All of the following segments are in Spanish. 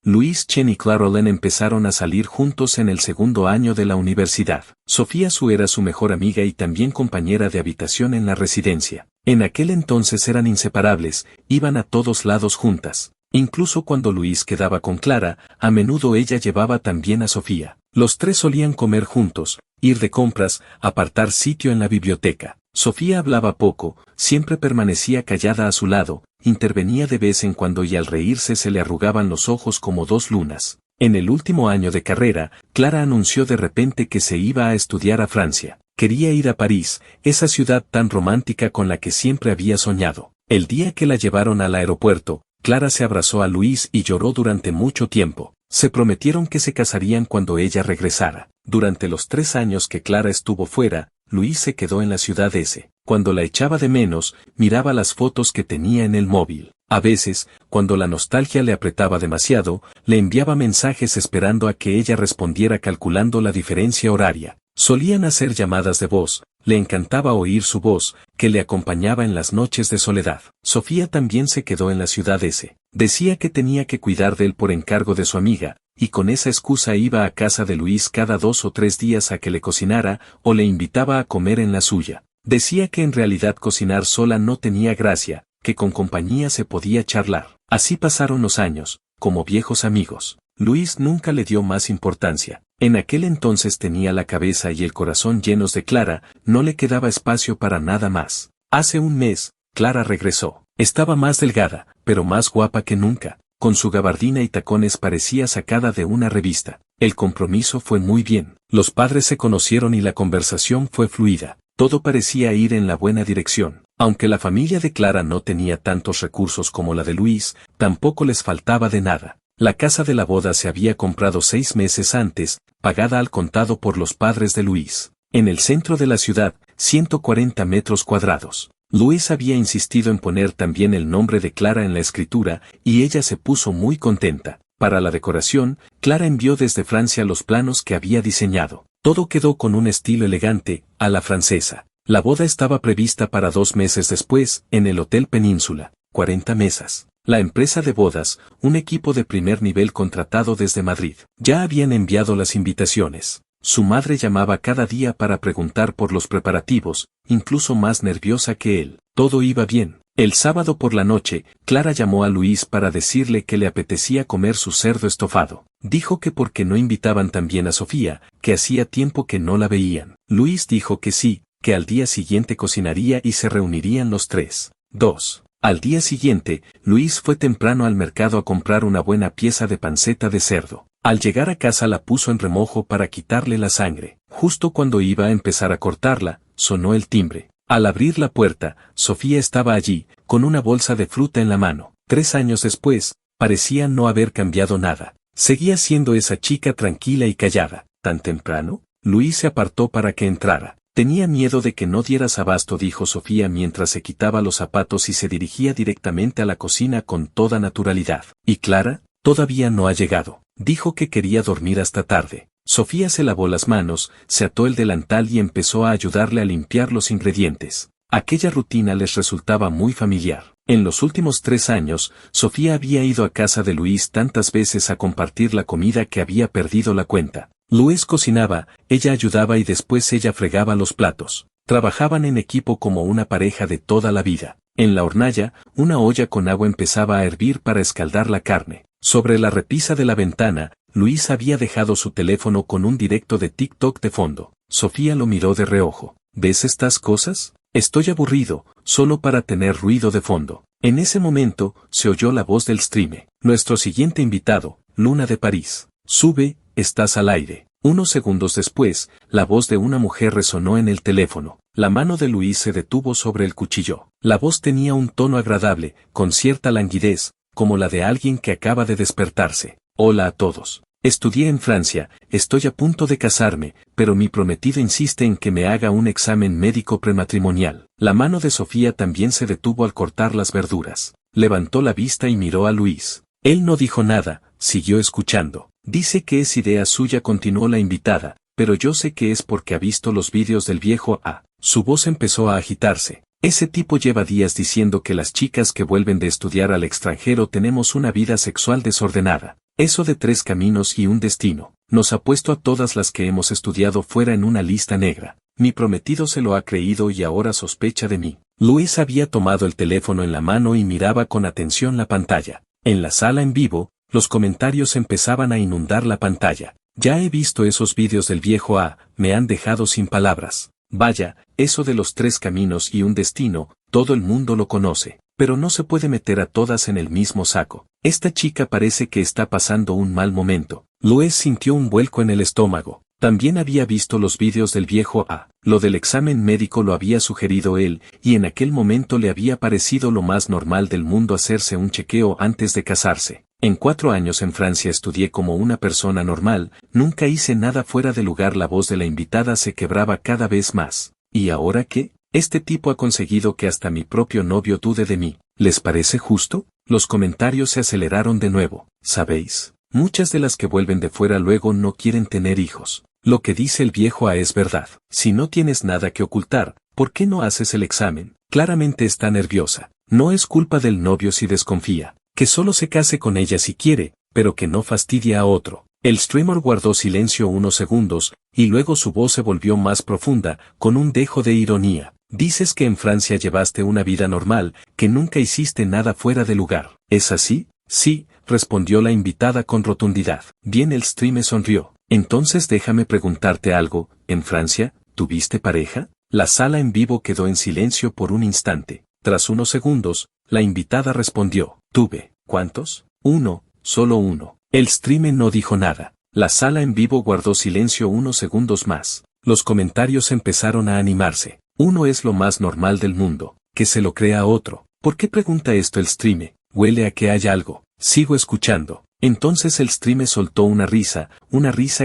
Louise Chen y Caroline empezaron a salir juntos en el segundo año de la universidad. Sofía Su era su mejor amiga y también compañera de habitación en la residencia. En aquel entonces eran inseparables, iban a todos lados juntas. Incluso cuando Louise quedaba con Clara, a menudo ella llevaba también a Sofía. Los tres solían comer juntos, ir de compras, apartar sitio en la biblioteca. Sofía hablaba poco, siempre permanecía callada a su lado, intervenía de vez en cuando y al reírse se le arrugaban los ojos como dos lunas. En el último año de carrera, Clara anunció de repente que se iba a estudiar a Francia. Quería ir a París, esa ciudad tan romántica con la que siempre había soñado. El día que la llevaron al aeropuerto, Clara se abrazó a Louise y lloró durante mucho tiempo. Se prometieron que se casarían cuando ella regresara. Durante los 3 años que Clara estuvo fuera, Louise se quedó en la ciudad S. Cuando la echaba de menos, miraba las fotos que tenía en el móvil. A veces, cuando la nostalgia le apretaba demasiado, le enviaba mensajes esperando a que ella respondiera calculando la diferencia horaria. Solían hacer llamadas de voz, le encantaba oír su voz, que le acompañaba en las noches de soledad. Sofía también se quedó en la ciudad S. Decía que tenía que cuidar de él por encargo de su amiga, y con esa excusa iba a casa de Louise cada 2 o 3 días a que le cocinara, o le invitaba a comer en la suya. Decía que en realidad cocinar sola no tenía gracia, que con compañía se podía charlar. Así pasaron los años, como viejos amigos. Louise nunca le dio más importancia. En aquel entonces tenía la cabeza y el corazón llenos de Clara, no le quedaba espacio para nada más. Hace un mes, Clara regresó. Estaba más delgada, pero más guapa que nunca. Con su gabardina y tacones parecía sacada de una revista. El compromiso fue muy bien. Los padres se conocieron y la conversación fue fluida. Todo parecía ir en la buena dirección. Aunque la familia de Clara no tenía tantos recursos como la de Louise, tampoco les faltaba de nada. La casa de la boda se había comprado 6 meses antes, pagada al contado por los padres de Louise. En el centro de la ciudad, 140 metros cuadrados. Louise había insistido en poner también el nombre de Clara en la escritura, y ella se puso muy contenta. Para la decoración, Clara envió desde Francia los planos que había diseñado. Todo quedó con un estilo elegante, a la francesa. La boda estaba prevista para 2 meses después, en el Hotel Península, 40 mesas. La empresa de bodas, un equipo de primer nivel contratado desde Madrid, ya habían enviado las invitaciones. Su madre llamaba cada día para preguntar por los preparativos, incluso más nerviosa que él. Todo iba bien. El sábado por la noche, Clara llamó a Louise para decirle que le apetecía comer su cerdo estofado. Dijo que por qué no invitaban también a Sofía, que hacía tiempo que no la veían. Louise dijo que sí, que al día siguiente cocinaría y se reunirían los tres. 2. Al día siguiente, Louise fue temprano al mercado a comprar una buena pieza de panceta de cerdo. Al llegar a casa la puso en remojo para quitarle la sangre. Justo cuando iba a empezar a cortarla, sonó el timbre. Al abrir la puerta, Sofía estaba allí, con una bolsa de fruta en la mano. 3 años después, parecía no haber cambiado nada. Seguía siendo esa chica tranquila y callada. ¿Tan temprano? Louise se apartó para que entrara. Tenía miedo de que no dieras abasto, dijo Sofía mientras se quitaba los zapatos y se dirigía directamente a la cocina con toda naturalidad. ¿Y Clara? Todavía no ha llegado. Dijo que quería dormir hasta tarde. Sofía se lavó las manos, se ató el delantal y empezó a ayudarle a limpiar los ingredientes. Aquella rutina les resultaba muy familiar. En los últimos 3 años, Sofía había ido a casa de Louise tantas veces a compartir la comida que había perdido la cuenta. Louise cocinaba, ella ayudaba y después ella fregaba los platos. Trabajaban en equipo como una pareja de toda la vida. En la hornalla, una olla con agua empezaba a hervir para escaldar la carne. Sobre la repisa de la ventana, Louise había dejado su teléfono con un directo de TikTok de fondo. Sofía lo miró de reojo. ¿Ves estas cosas? Estoy aburrido, solo para tener ruido de fondo. En ese momento, se oyó la voz del streamer. Nuestro siguiente invitado, Luna de París. Sube, estás al aire. Unos segundos después, la voz de una mujer resonó en el teléfono. La mano de Louise se detuvo sobre el cuchillo. La voz tenía un tono agradable, con cierta languidez, como la de alguien que acaba de despertarse. Hola a todos. Estudié en Francia, estoy a punto de casarme, pero mi prometido insiste en que me haga un examen médico prematrimonial. La mano de Sofía también se detuvo al cortar las verduras. Levantó la vista y miró a Louise. Él no dijo nada, siguió escuchando. Dice que es idea suya, continuó la invitada, pero yo sé que es porque ha visto los vídeos del viejo A. Su voz empezó a agitarse. Ese tipo lleva días diciendo que las chicas que vuelven de estudiar al extranjero tenemos una vida sexual desordenada. Eso de 3 caminos y un destino, nos ha puesto a todas las que hemos estudiado fuera en una lista negra. Mi prometido se lo ha creído y ahora sospecha de mí. Luis había tomado el teléfono en la mano y miraba con atención la pantalla. En la sala en vivo, los comentarios empezaban a inundar la pantalla. Ya he visto esos vídeos del viejo A, me han dejado sin palabras. Vaya, eso de los 3 caminos y un destino, todo el mundo lo conoce, pero no se puede meter a todas en el mismo saco. Esta chica parece que está pasando un mal momento. Luis sintió un vuelco en el estómago. También había visto los vídeos del viejo A. Lo del examen médico lo había sugerido él, y en aquel momento le había parecido lo más normal del mundo hacerse un chequeo antes de casarse. En 4 años en Francia estudié como una persona normal, nunca hice nada fuera de lugar. La voz de la invitada se quebraba cada vez más. ¿Y ahora qué? Este tipo ha conseguido que hasta mi propio novio dude de mí. ¿Les parece justo? Los comentarios se aceleraron de nuevo. ¿Sabéis? Muchas de las que vuelven de fuera luego no quieren tener hijos. Lo que dice el viejo A es verdad. Si no tienes nada que ocultar, ¿por qué no haces el examen? Claramente está nerviosa. No es culpa del novio si desconfía. Que solo se case con ella si quiere, pero que no fastidie a otro. El streamer guardó silencio unos segundos, y luego su voz se volvió más profunda, con un dejo de ironía. Dices que en Francia llevaste una vida normal, que nunca hiciste nada fuera de lugar. ¿Es así? Sí, respondió la invitada con rotundidad. Bien, el streamer sonrió. Entonces déjame preguntarte algo, ¿en Francia, tuviste pareja? La sala en vivo quedó en silencio por un instante. Tras unos segundos, la invitada respondió, tuve. ¿Cuántos? Uno, solo uno. El streamer no dijo nada. La sala en vivo guardó silencio unos segundos más. Los comentarios empezaron a animarse. Uno es lo más normal del mundo, que se lo crea otro. ¿Por qué pregunta esto el streamer? Huele a que hay algo. Sigo escuchando. Entonces el streamer soltó una risa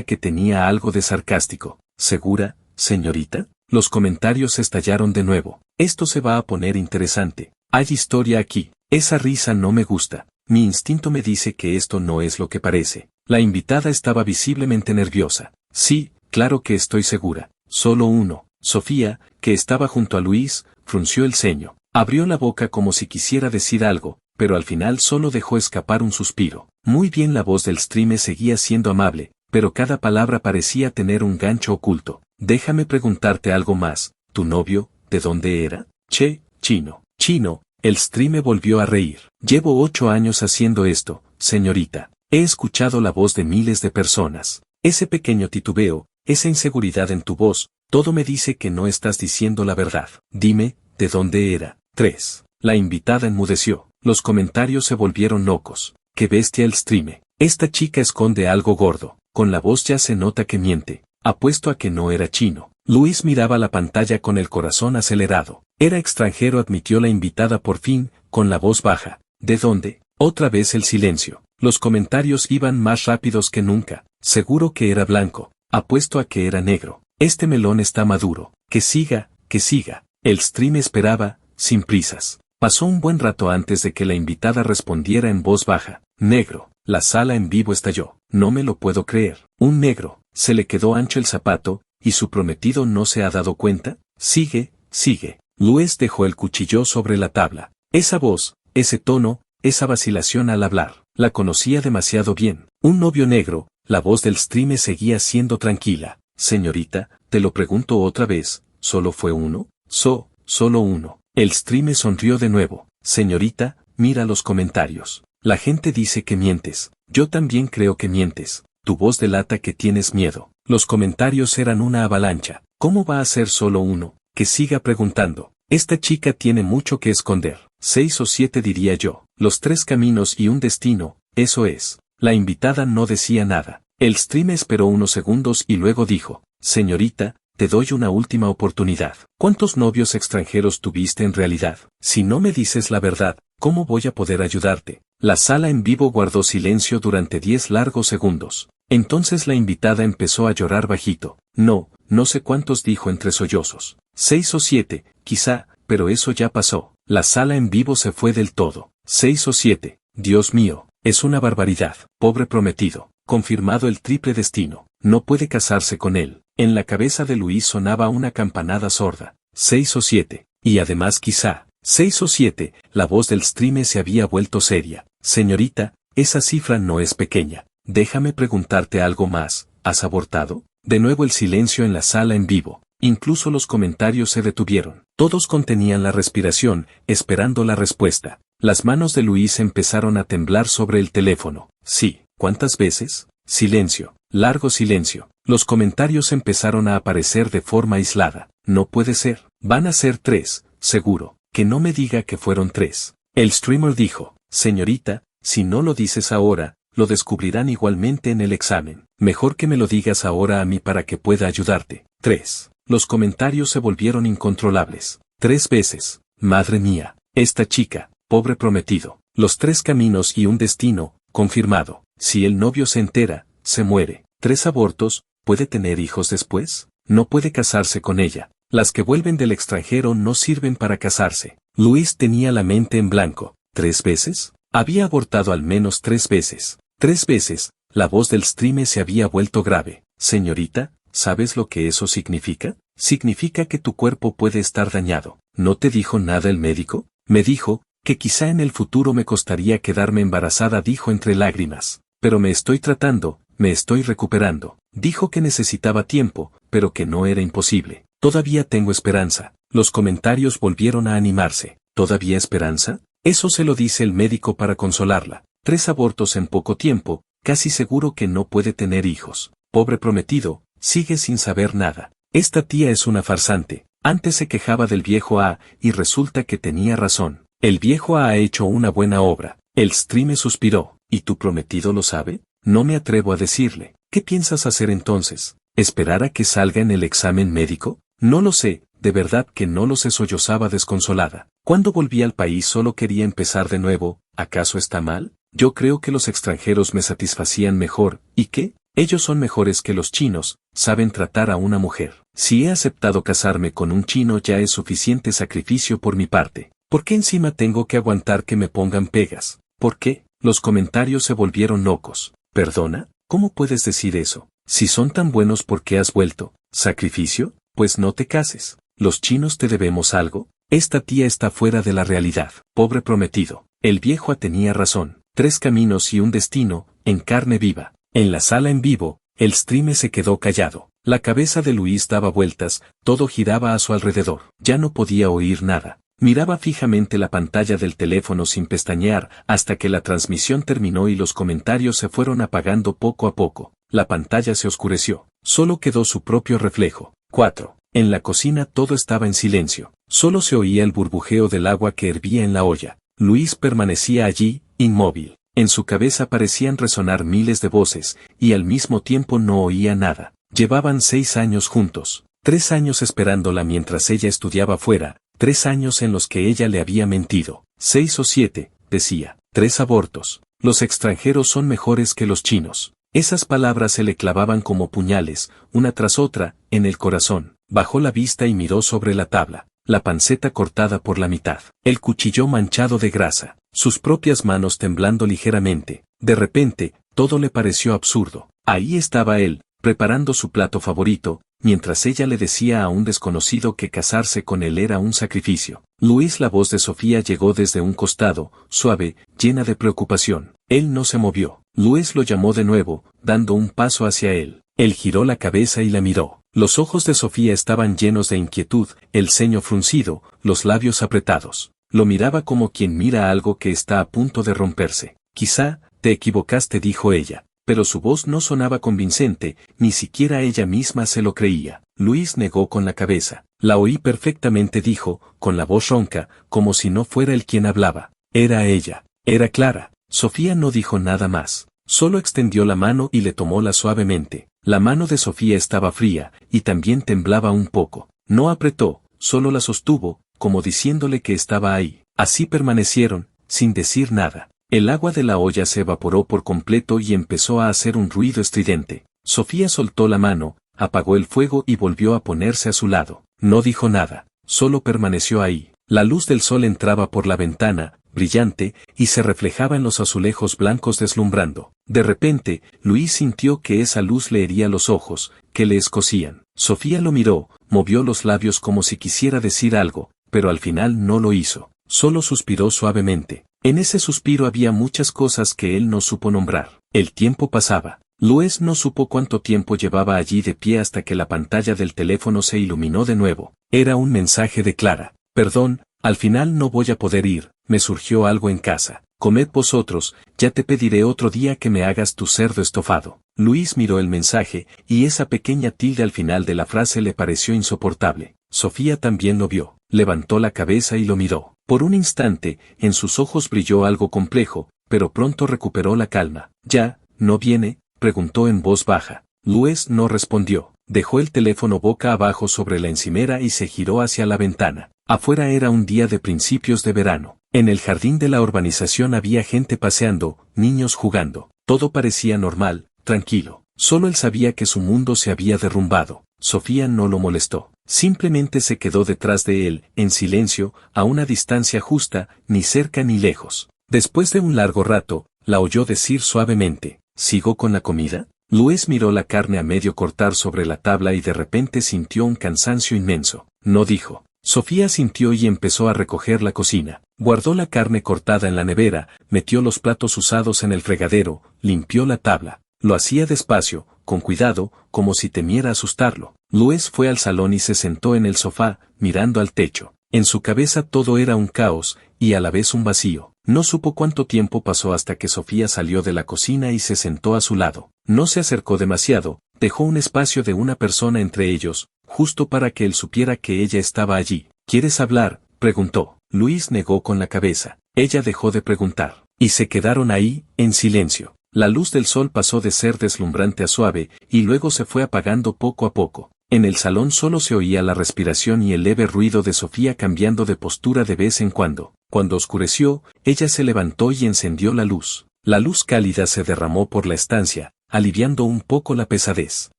que tenía algo de sarcástico. ¿Segura, señorita? Los comentarios estallaron de nuevo. Esto se va a poner interesante. Hay historia aquí. Esa risa no me gusta. Mi instinto me dice que esto no es lo que parece. La invitada estaba visiblemente nerviosa. Sí, claro que estoy segura. Solo uno. Sofía, que estaba junto a Luis, frunció el ceño. Abrió la boca como si quisiera decir algo, pero al final solo dejó escapar un suspiro. Muy bien, la voz del streamer seguía siendo amable, pero cada palabra parecía tener un gancho oculto. Déjame preguntarte algo más. ¿Tu novio, de dónde era? Chino. Chino. El streamer volvió a reír. Llevo 8 años haciendo esto, señorita. He escuchado la voz de miles de personas. Ese pequeño titubeo, esa inseguridad en tu voz, todo me dice que no estás diciendo la verdad. Dime, ¿de dónde era? 3. La invitada enmudeció. Los comentarios se volvieron locos. ¡Qué bestia el streamer! Esta chica esconde algo gordo. Con la voz ya se nota que miente. Apuesto a que no era chino. Luis miraba la pantalla con el corazón acelerado. Era extranjero, admitió la invitada por fin, con la voz baja. ¿De dónde? Otra vez el silencio. Los comentarios iban más rápidos que nunca. Seguro que era blanco. Apuesto a que era negro. Este melón está maduro. Que siga, que siga. El stream esperaba, sin prisas. Pasó un buen rato antes de que la invitada respondiera en voz baja. Negro. La sala en vivo estalló. No me lo puedo creer. Un negro. Se le quedó ancho el zapato, ¿y su prometido no se ha dado cuenta? Sigue, sigue. Luis dejó el cuchillo sobre la tabla. Esa voz, ese tono, esa vacilación al hablar. La conocía demasiado bien. Un novio negro. La voz del streamer seguía siendo tranquila. Señorita, te lo pregunto otra vez. ¿Solo fue uno? Solo uno. El streamer sonrió de nuevo. Señorita, mira los comentarios. La gente dice que mientes. Yo también creo que mientes. Tu voz delata que tienes miedo. Los comentarios eran una avalancha. ¿Cómo va a ser solo uno? Que siga preguntando. Esta chica tiene mucho que esconder. 6 o 7 diría yo. Los 3 caminos y un destino, eso es. La invitada no decía nada. El streamer esperó unos segundos y luego dijo, señorita, te doy una última oportunidad. ¿Cuántos novios extranjeros tuviste en realidad? Si no me dices la verdad, ¿cómo voy a poder ayudarte? La sala en vivo guardó silencio durante 10 largos segundos. Entonces la invitada empezó a llorar bajito. No sé cuántos, dijo entre sollozos. 6 o 7, quizá, pero eso ya pasó. La sala en vivo se fue del todo. 6 o 7, Dios mío, es una barbaridad. Pobre prometido. Confirmado el triple destino. No puede casarse con él. En la cabeza de Luis sonaba una campanada sorda. 6 o 7. Y además quizá. 6 o 7. La voz del streamer se había vuelto seria. Señorita, esa cifra no es pequeña. Déjame preguntarte algo más, ¿has abortado? De nuevo el silencio en la sala en vivo. Incluso los comentarios se detuvieron. Todos contenían la respiración, esperando la respuesta. Las manos de Luis empezaron a temblar sobre el teléfono. Sí, ¿cuántas veces? Silencio, largo silencio. Los comentarios empezaron a aparecer de forma aislada. No puede ser. Van a ser 3, seguro. Que no me diga que fueron 3. El streamer dijo, señorita, si no lo dices ahora, lo descubrirán igualmente en el examen. Mejor que me lo digas ahora a mí para que pueda ayudarte. 3. Los comentarios se volvieron incontrolables. 3 veces. Madre mía. Esta chica, pobre prometido. Los 3 caminos y un destino, confirmado. Si el novio se entera, se muere. 3 abortos, ¿puede tener hijos después? No puede casarse con ella. Las que vuelven del extranjero no sirven para casarse. Luis tenía la mente en blanco. ¿3 veces? Había abortado al menos 3 veces. 3 veces, la voz del streamer se había vuelto grave. Señorita, ¿sabes lo que eso significa? Significa que tu cuerpo puede estar dañado. ¿No te dijo nada el médico? Me dijo, que quizá en el futuro me costaría quedarme embarazada, dijo entre lágrimas. Pero me estoy tratando, me estoy recuperando. Dijo que necesitaba tiempo, pero que no era imposible. Todavía tengo esperanza. Los comentarios volvieron a animarse. ¿Todavía esperanza? Eso se lo dice el médico para consolarla. 3 abortos en poco tiempo, casi seguro que no puede tener hijos. Pobre prometido, sigue sin saber nada. Esta tía es una farsante. Antes se quejaba del viejo A, y resulta que tenía razón. El viejo A ha hecho una buena obra. El streamer suspiró. ¿Y tu prometido lo sabe? No me atrevo a decirle. ¿Qué piensas hacer entonces? ¿Esperar a que salga en el examen médico? No lo sé, de verdad que no lo sé, sollozaba desconsolada. Cuando volví al país solo quería empezar de nuevo. ¿Acaso está mal? Yo creo que los extranjeros me satisfacían mejor. ¿Y qué? Ellos son mejores que los chinos, saben tratar a una mujer. Si he aceptado casarme con un chino ya es suficiente sacrificio por mi parte. ¿Por qué encima tengo que aguantar que me pongan pegas? ¿Por qué? Los comentarios se volvieron locos. ¿Perdona? ¿Cómo puedes decir eso? Si son tan buenos, ¿por qué has vuelto? ¿Sacrificio? Pues no te cases. ¿Los chinos te debemos algo? Esta tía está fuera de la realidad. Pobre prometido. El viejo tenía razón. 3 caminos y un destino, en carne viva. En la sala en vivo, el streamer se quedó callado. La cabeza de Luis daba vueltas, todo giraba a su alrededor. Ya no podía oír nada. Miraba fijamente la pantalla del teléfono sin pestañear hasta que la transmisión terminó y los comentarios se fueron apagando poco a poco. La pantalla se oscureció. Solo quedó su propio reflejo. 4. En la cocina todo estaba en silencio. Solo se oía el burbujeo del agua que hervía en la olla. Luis permanecía allí, inmóvil. En su cabeza parecían resonar miles de voces, y al mismo tiempo no oía nada. Llevaban 6 años juntos. 3 años esperándola mientras ella estudiaba fuera. 3 años en los que ella le había mentido. 6 o 7, decía. 3 abortos. Los extranjeros son mejores que los chinos. Esas palabras se le clavaban como puñales, una tras otra, en el corazón. Bajó la vista y miró sobre la tabla. La panceta cortada por la mitad. El cuchillo manchado de grasa. Sus propias manos temblando ligeramente. De repente, todo le pareció absurdo. Ahí estaba él, preparando su plato favorito, mientras ella le decía a un desconocido que casarse con él era un sacrificio. Luis, la voz de Sofía llegó desde un costado, suave, llena de preocupación. Él no se movió. Luis lo llamó de nuevo, dando un paso hacia él. Él giró la cabeza y la miró. Los ojos de Sofía estaban llenos de inquietud, el ceño fruncido, los labios apretados. Lo miraba como quien mira algo que está a punto de romperse. Quizá, te equivocaste, dijo ella. Pero su voz no sonaba convincente, ni siquiera ella misma se lo creía. Luis negó con la cabeza. La oí perfectamente, dijo, con la voz ronca, como si no fuera él quien hablaba. Era ella. Era Clara. Sofía no dijo nada más. Solo extendió la mano y le tomóla suavemente. La mano de Sofía estaba fría, y también temblaba un poco. No apretó, solo la sostuvo, como diciéndole que estaba ahí. Así permanecieron, sin decir nada. El agua de la olla se evaporó por completo y empezó a hacer un ruido estridente. Sofía soltó la mano, apagó el fuego y volvió a ponerse a su lado. No dijo nada, solo permaneció ahí. La luz del sol entraba por la ventana, brillante, y se reflejaba en los azulejos blancos deslumbrando. De repente, Luis sintió que esa luz le hería los ojos, que le escocían. Sofía lo miró, movió los labios como si quisiera decir algo, pero al final no lo hizo. Solo suspiró suavemente. En ese suspiro había muchas cosas que él no supo nombrar. El tiempo pasaba. Luis no supo cuánto tiempo llevaba allí de pie hasta que la pantalla del teléfono se iluminó de nuevo. Era un mensaje de Clara. Perdón, al final no voy a poder ir, me surgió algo en casa. Comed vosotros, ya te pediré otro día que me hagas tu cerdo estofado. Luis miró el mensaje, y esa pequeña tilde al final de la frase le pareció insoportable. Sofía también lo vio, levantó la cabeza y lo miró. Por un instante, en sus ojos brilló algo complejo, pero pronto recuperó la calma. ¿Ya, no viene?, preguntó en voz baja. Luis no respondió. Dejó el teléfono boca abajo sobre la encimera y se giró hacia la ventana. Afuera era un día de principios de verano. En el jardín de la urbanización había gente paseando, niños jugando. Todo parecía normal, tranquilo. Solo él sabía que su mundo se había derrumbado. Sofía no lo molestó. Simplemente se quedó detrás de él, en silencio, a una distancia justa, ni cerca ni lejos. Después de un largo rato, la oyó decir suavemente, ¿sigo con la comida? Luis miró la carne a medio cortar sobre la tabla y de repente sintió un cansancio inmenso. No dijo. Sofía sintió y empezó a recoger la cocina. Guardó la carne cortada en la nevera, metió los platos usados en el fregadero, limpió la tabla. Lo hacía despacio, con cuidado, como si temiera asustarlo. Luis fue al salón y se sentó en el sofá, mirando al techo. En su cabeza todo era un caos, y a la vez un vacío. No supo cuánto tiempo pasó hasta que Sofía salió de la cocina y se sentó a su lado. No se acercó demasiado, dejó un espacio de una persona entre ellos, justo para que él supiera que ella estaba allí. ¿Quieres hablar?, preguntó. Luis negó con la cabeza. Ella dejó de preguntar. Y se quedaron ahí, en silencio. La luz del sol pasó de ser deslumbrante a suave, y luego se fue apagando poco a poco. En el salón solo se oía la respiración y el leve ruido de Sofía cambiando de postura de vez en cuando. Cuando oscureció, ella se levantó y encendió la luz. La luz cálida se derramó por la estancia, aliviando un poco la pesadez.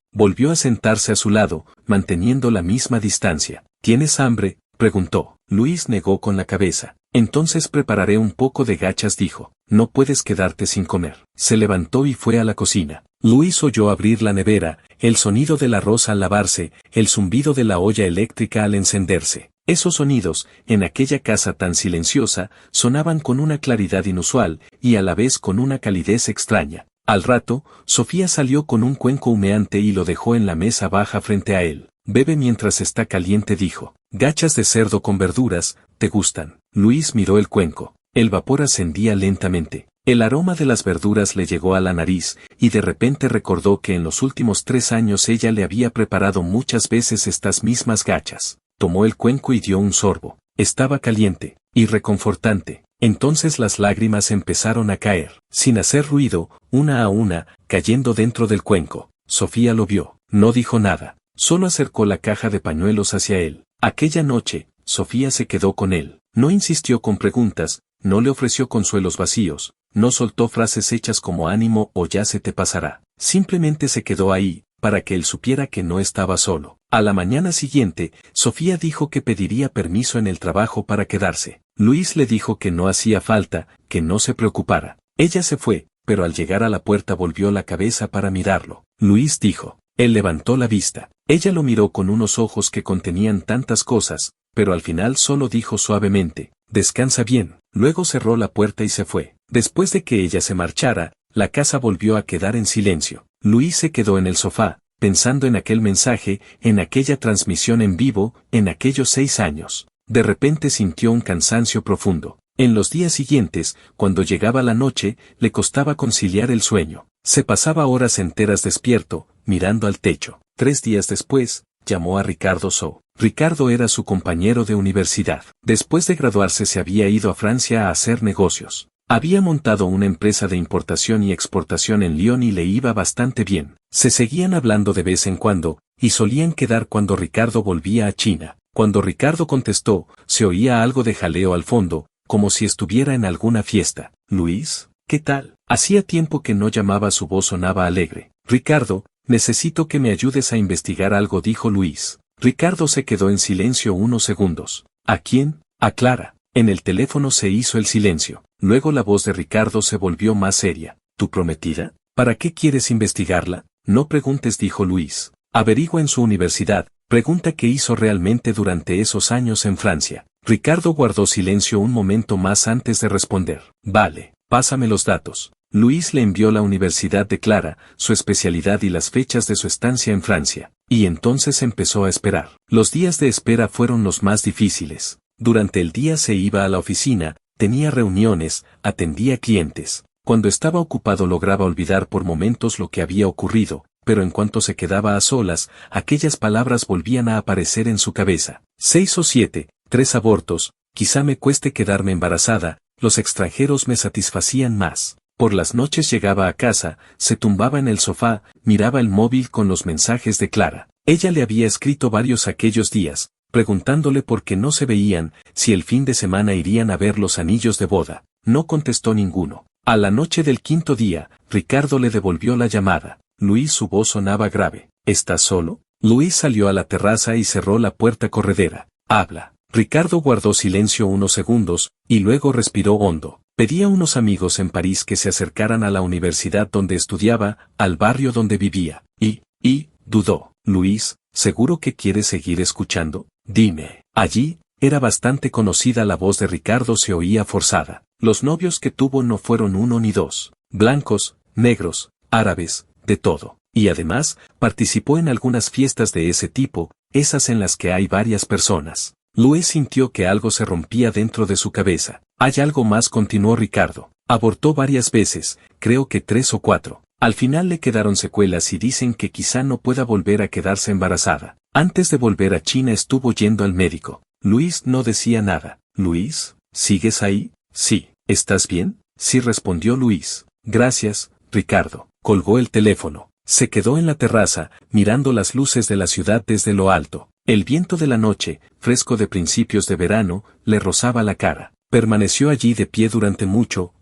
Volvió a sentarse a su lado, manteniendo la misma distancia. ¿Tienes hambre?, preguntó. Luis negó con la cabeza. Entonces prepararé un poco de gachas, dijo. No puedes quedarte sin comer. Se levantó y fue a la cocina. Luis oyó abrir la nevera, el sonido del arroz al lavarse, el zumbido de la olla eléctrica al encenderse. Esos sonidos, en aquella casa tan silenciosa, sonaban con una claridad inusual, y a la vez con una calidez extraña. Al rato, Sofía salió con un cuenco humeante y lo dejó en la mesa baja frente a él. Bebe mientras está caliente, dijo. Gachas de cerdo con verduras, ¿te gustan? Luis miró el cuenco. El vapor ascendía lentamente. El aroma de las verduras le llegó a la nariz, y de repente recordó que en los últimos 3 años ella le había preparado muchas veces estas mismas gachas. Tomó el cuenco y dio un sorbo. Estaba caliente, y reconfortante. Entonces las lágrimas empezaron a caer, sin hacer ruido, una a una, cayendo dentro del cuenco. Sofía lo vio. No dijo nada. Solo acercó la caja de pañuelos hacia él. Aquella noche, Sofía se quedó con él. No insistió con preguntas, no le ofreció consuelos vacíos, no soltó frases hechas como ánimo o ya se te pasará. Simplemente se quedó ahí, para que él supiera que no estaba solo. A la mañana siguiente, Sofía dijo que pediría permiso en el trabajo para quedarse. Luis le dijo que no hacía falta, que no se preocupara. Ella se fue, pero al llegar a la puerta volvió la cabeza para mirarlo. Luis dijo. Él levantó la vista. Ella lo miró con unos ojos que contenían tantas cosas, pero al final solo dijo suavemente, descansa bien. Luego cerró la puerta y se fue. Después de que ella se marchara, la casa volvió a quedar en silencio. Luis se quedó en el sofá, pensando en aquel mensaje, en aquella transmisión en vivo, en aquellos 6 años. De repente sintió un cansancio profundo. En los días siguientes, cuando llegaba la noche, le costaba conciliar el sueño. Se pasaba horas enteras despierto, mirando al techo. 3 días después, llamó a Ricardo So. Ricardo era su compañero de universidad. Después de graduarse se había ido a Francia a hacer negocios. Había montado una empresa de importación y exportación en Lyon y le iba bastante bien. Se seguían hablando de vez en cuando, y solían quedar cuando Ricardo volvía a China. Cuando Ricardo contestó, se oía algo de jaleo al fondo, como si estuviera en alguna fiesta. Luis, ¿qué tal? Hacía tiempo que no llamaba, su voz sonaba alegre. Ricardo, necesito que me ayudes a investigar algo, dijo Luis. Ricardo se quedó en silencio unos segundos. ¿A quién? A Clara. En el teléfono se hizo el silencio. Luego la voz de Ricardo se volvió más seria. ¿Tu prometida? ¿Para qué quieres investigarla? No preguntes, dijo Luis. Averigua en su universidad. Pregunta qué hizo realmente durante esos años en Francia. Ricardo guardó silencio un momento más antes de responder. Vale, pásame los datos. Luis le envió la Universidad de Clara, su especialidad y las fechas de su estancia en Francia. Y entonces empezó a esperar. Los días de espera fueron los más difíciles. Durante el día se iba a la oficina, tenía reuniones, atendía clientes. Cuando estaba ocupado lograba olvidar por momentos lo que había ocurrido, pero en cuanto se quedaba a solas, aquellas palabras volvían a aparecer en su cabeza. 6 o 7, 3 abortos, quizá me cueste quedarme embarazada, los extranjeros me satisfacían más. Por las noches llegaba a casa, se tumbaba en el sofá, miraba el móvil con los mensajes de Clara. Ella le había escrito varios aquellos días, preguntándole por qué no se veían, si el fin de semana irían a ver los anillos de boda. No contestó ninguno. A la noche del quinto día, Ricardo le devolvió la llamada. Luis, su voz sonaba grave. ¿Estás solo? Luis salió a la terraza y cerró la puerta corredera. Habla. Ricardo guardó silencio unos segundos, y luego respiró hondo. Pedía a unos amigos en París que se acercaran a la universidad donde estudiaba, al barrio donde vivía. Dudó. Luis, ¿seguro que quieres seguir escuchando? Dime. Allí, era bastante conocida la voz de Ricardo, se oía forzada. Los novios que tuvo no fueron uno ni dos. Blancos, negros, árabes, de todo. Y además, participó en algunas fiestas de ese tipo, esas en las que hay varias personas. Luis sintió que algo se rompía dentro de su cabeza. Hay algo más, continuó Ricardo. Abortó varias veces, creo que 3 o 4. Al final le quedaron secuelas y dicen que quizá no pueda volver a quedarse embarazada. Antes de volver a China estuvo yendo al médico. Luis no decía nada. Luis, ¿sigues ahí? Sí. ¿Estás bien? Sí, respondió Luis. Gracias, Ricardo. Colgó el teléfono. Se quedó en la terraza, mirando las luces de la ciudad desde lo alto. El viento de la noche, fresco de principios de verano, le rozaba la cara. Permaneció allí de pie durante mucho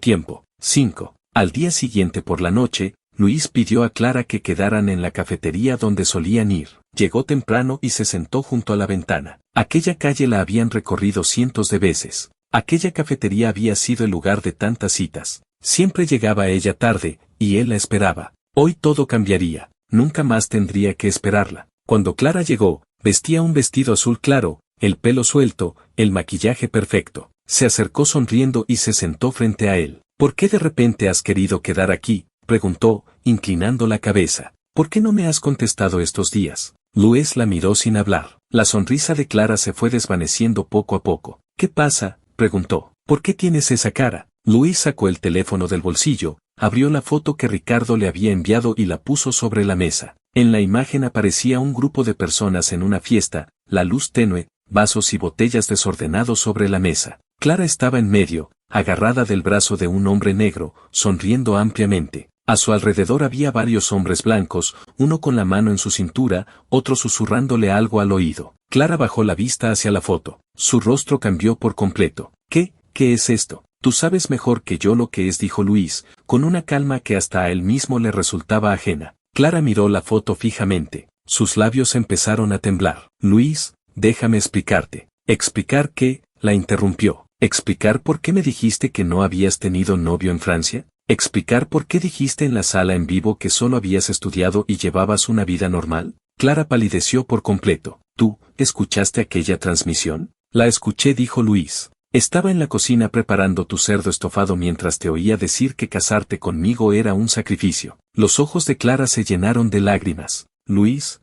tiempo. 5. Al día siguiente por la noche, Luis pidió a Clara que quedaran en la cafetería donde solían ir. Llegó temprano y se sentó junto a la ventana. Aquella calle la habían recorrido cientos de veces. Aquella cafetería había sido el lugar de tantas citas. Siempre llegaba ella tarde, y él la esperaba. Hoy todo cambiaría. Nunca más tendría que esperarla. Cuando Clara llegó, vestía un vestido azul claro, el pelo suelto, el maquillaje perfecto. Se acercó sonriendo y se sentó frente a él. ¿Por qué de repente has querido quedar aquí?, preguntó, inclinando la cabeza. ¿Por qué no me has contestado estos días? Luis la miró sin hablar. La sonrisa de Clara se fue desvaneciendo poco a poco. ¿Qué pasa?, preguntó. ¿Por qué tienes esa cara? Luis sacó el teléfono del bolsillo, abrió la foto que Ricardo le había enviado y la puso sobre la mesa. En la imagen aparecía un grupo de personas en una fiesta, la luz tenue, vasos y botellas desordenados sobre la mesa. Clara estaba en medio, agarrada del brazo de un hombre negro, sonriendo ampliamente. A su alrededor había varios hombres blancos, uno con la mano en su cintura, otro susurrándole algo al oído. Clara bajó la vista hacia la foto. Su rostro cambió por completo. ¿Qué es esto? Tú sabes mejor que yo lo que es, dijo Luis, con una calma que hasta a él mismo le resultaba ajena. Clara miró la foto fijamente. Sus labios empezaron a temblar. Luis, déjame explicarte. ¿Explicar qué?, la interrumpió. ¿Explicar por qué me dijiste que no habías tenido novio en Francia? ¿Explicar por qué dijiste en la sala en vivo que solo habías estudiado y llevabas una vida normal? Clara palideció por completo. ¿Tú, escuchaste aquella transmisión? La escuché, dijo Luis. Estaba en la cocina preparando tu cerdo estofado mientras te oía decir que casarte conmigo era un sacrificio. Los ojos de Clara se llenaron de lágrimas. Luis,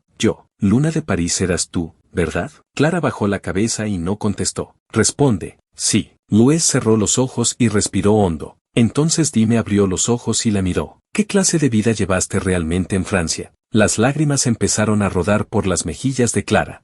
Luna de París eras tú, ¿verdad? Clara bajó la cabeza y no contestó. Responde. Sí. Luis cerró los ojos y respiró hondo. Entonces dime, abrió los ojos y la miró. ¿Qué clase de vida llevaste realmente en Francia? Las lágrimas empezaron a rodar por las mejillas de Clara.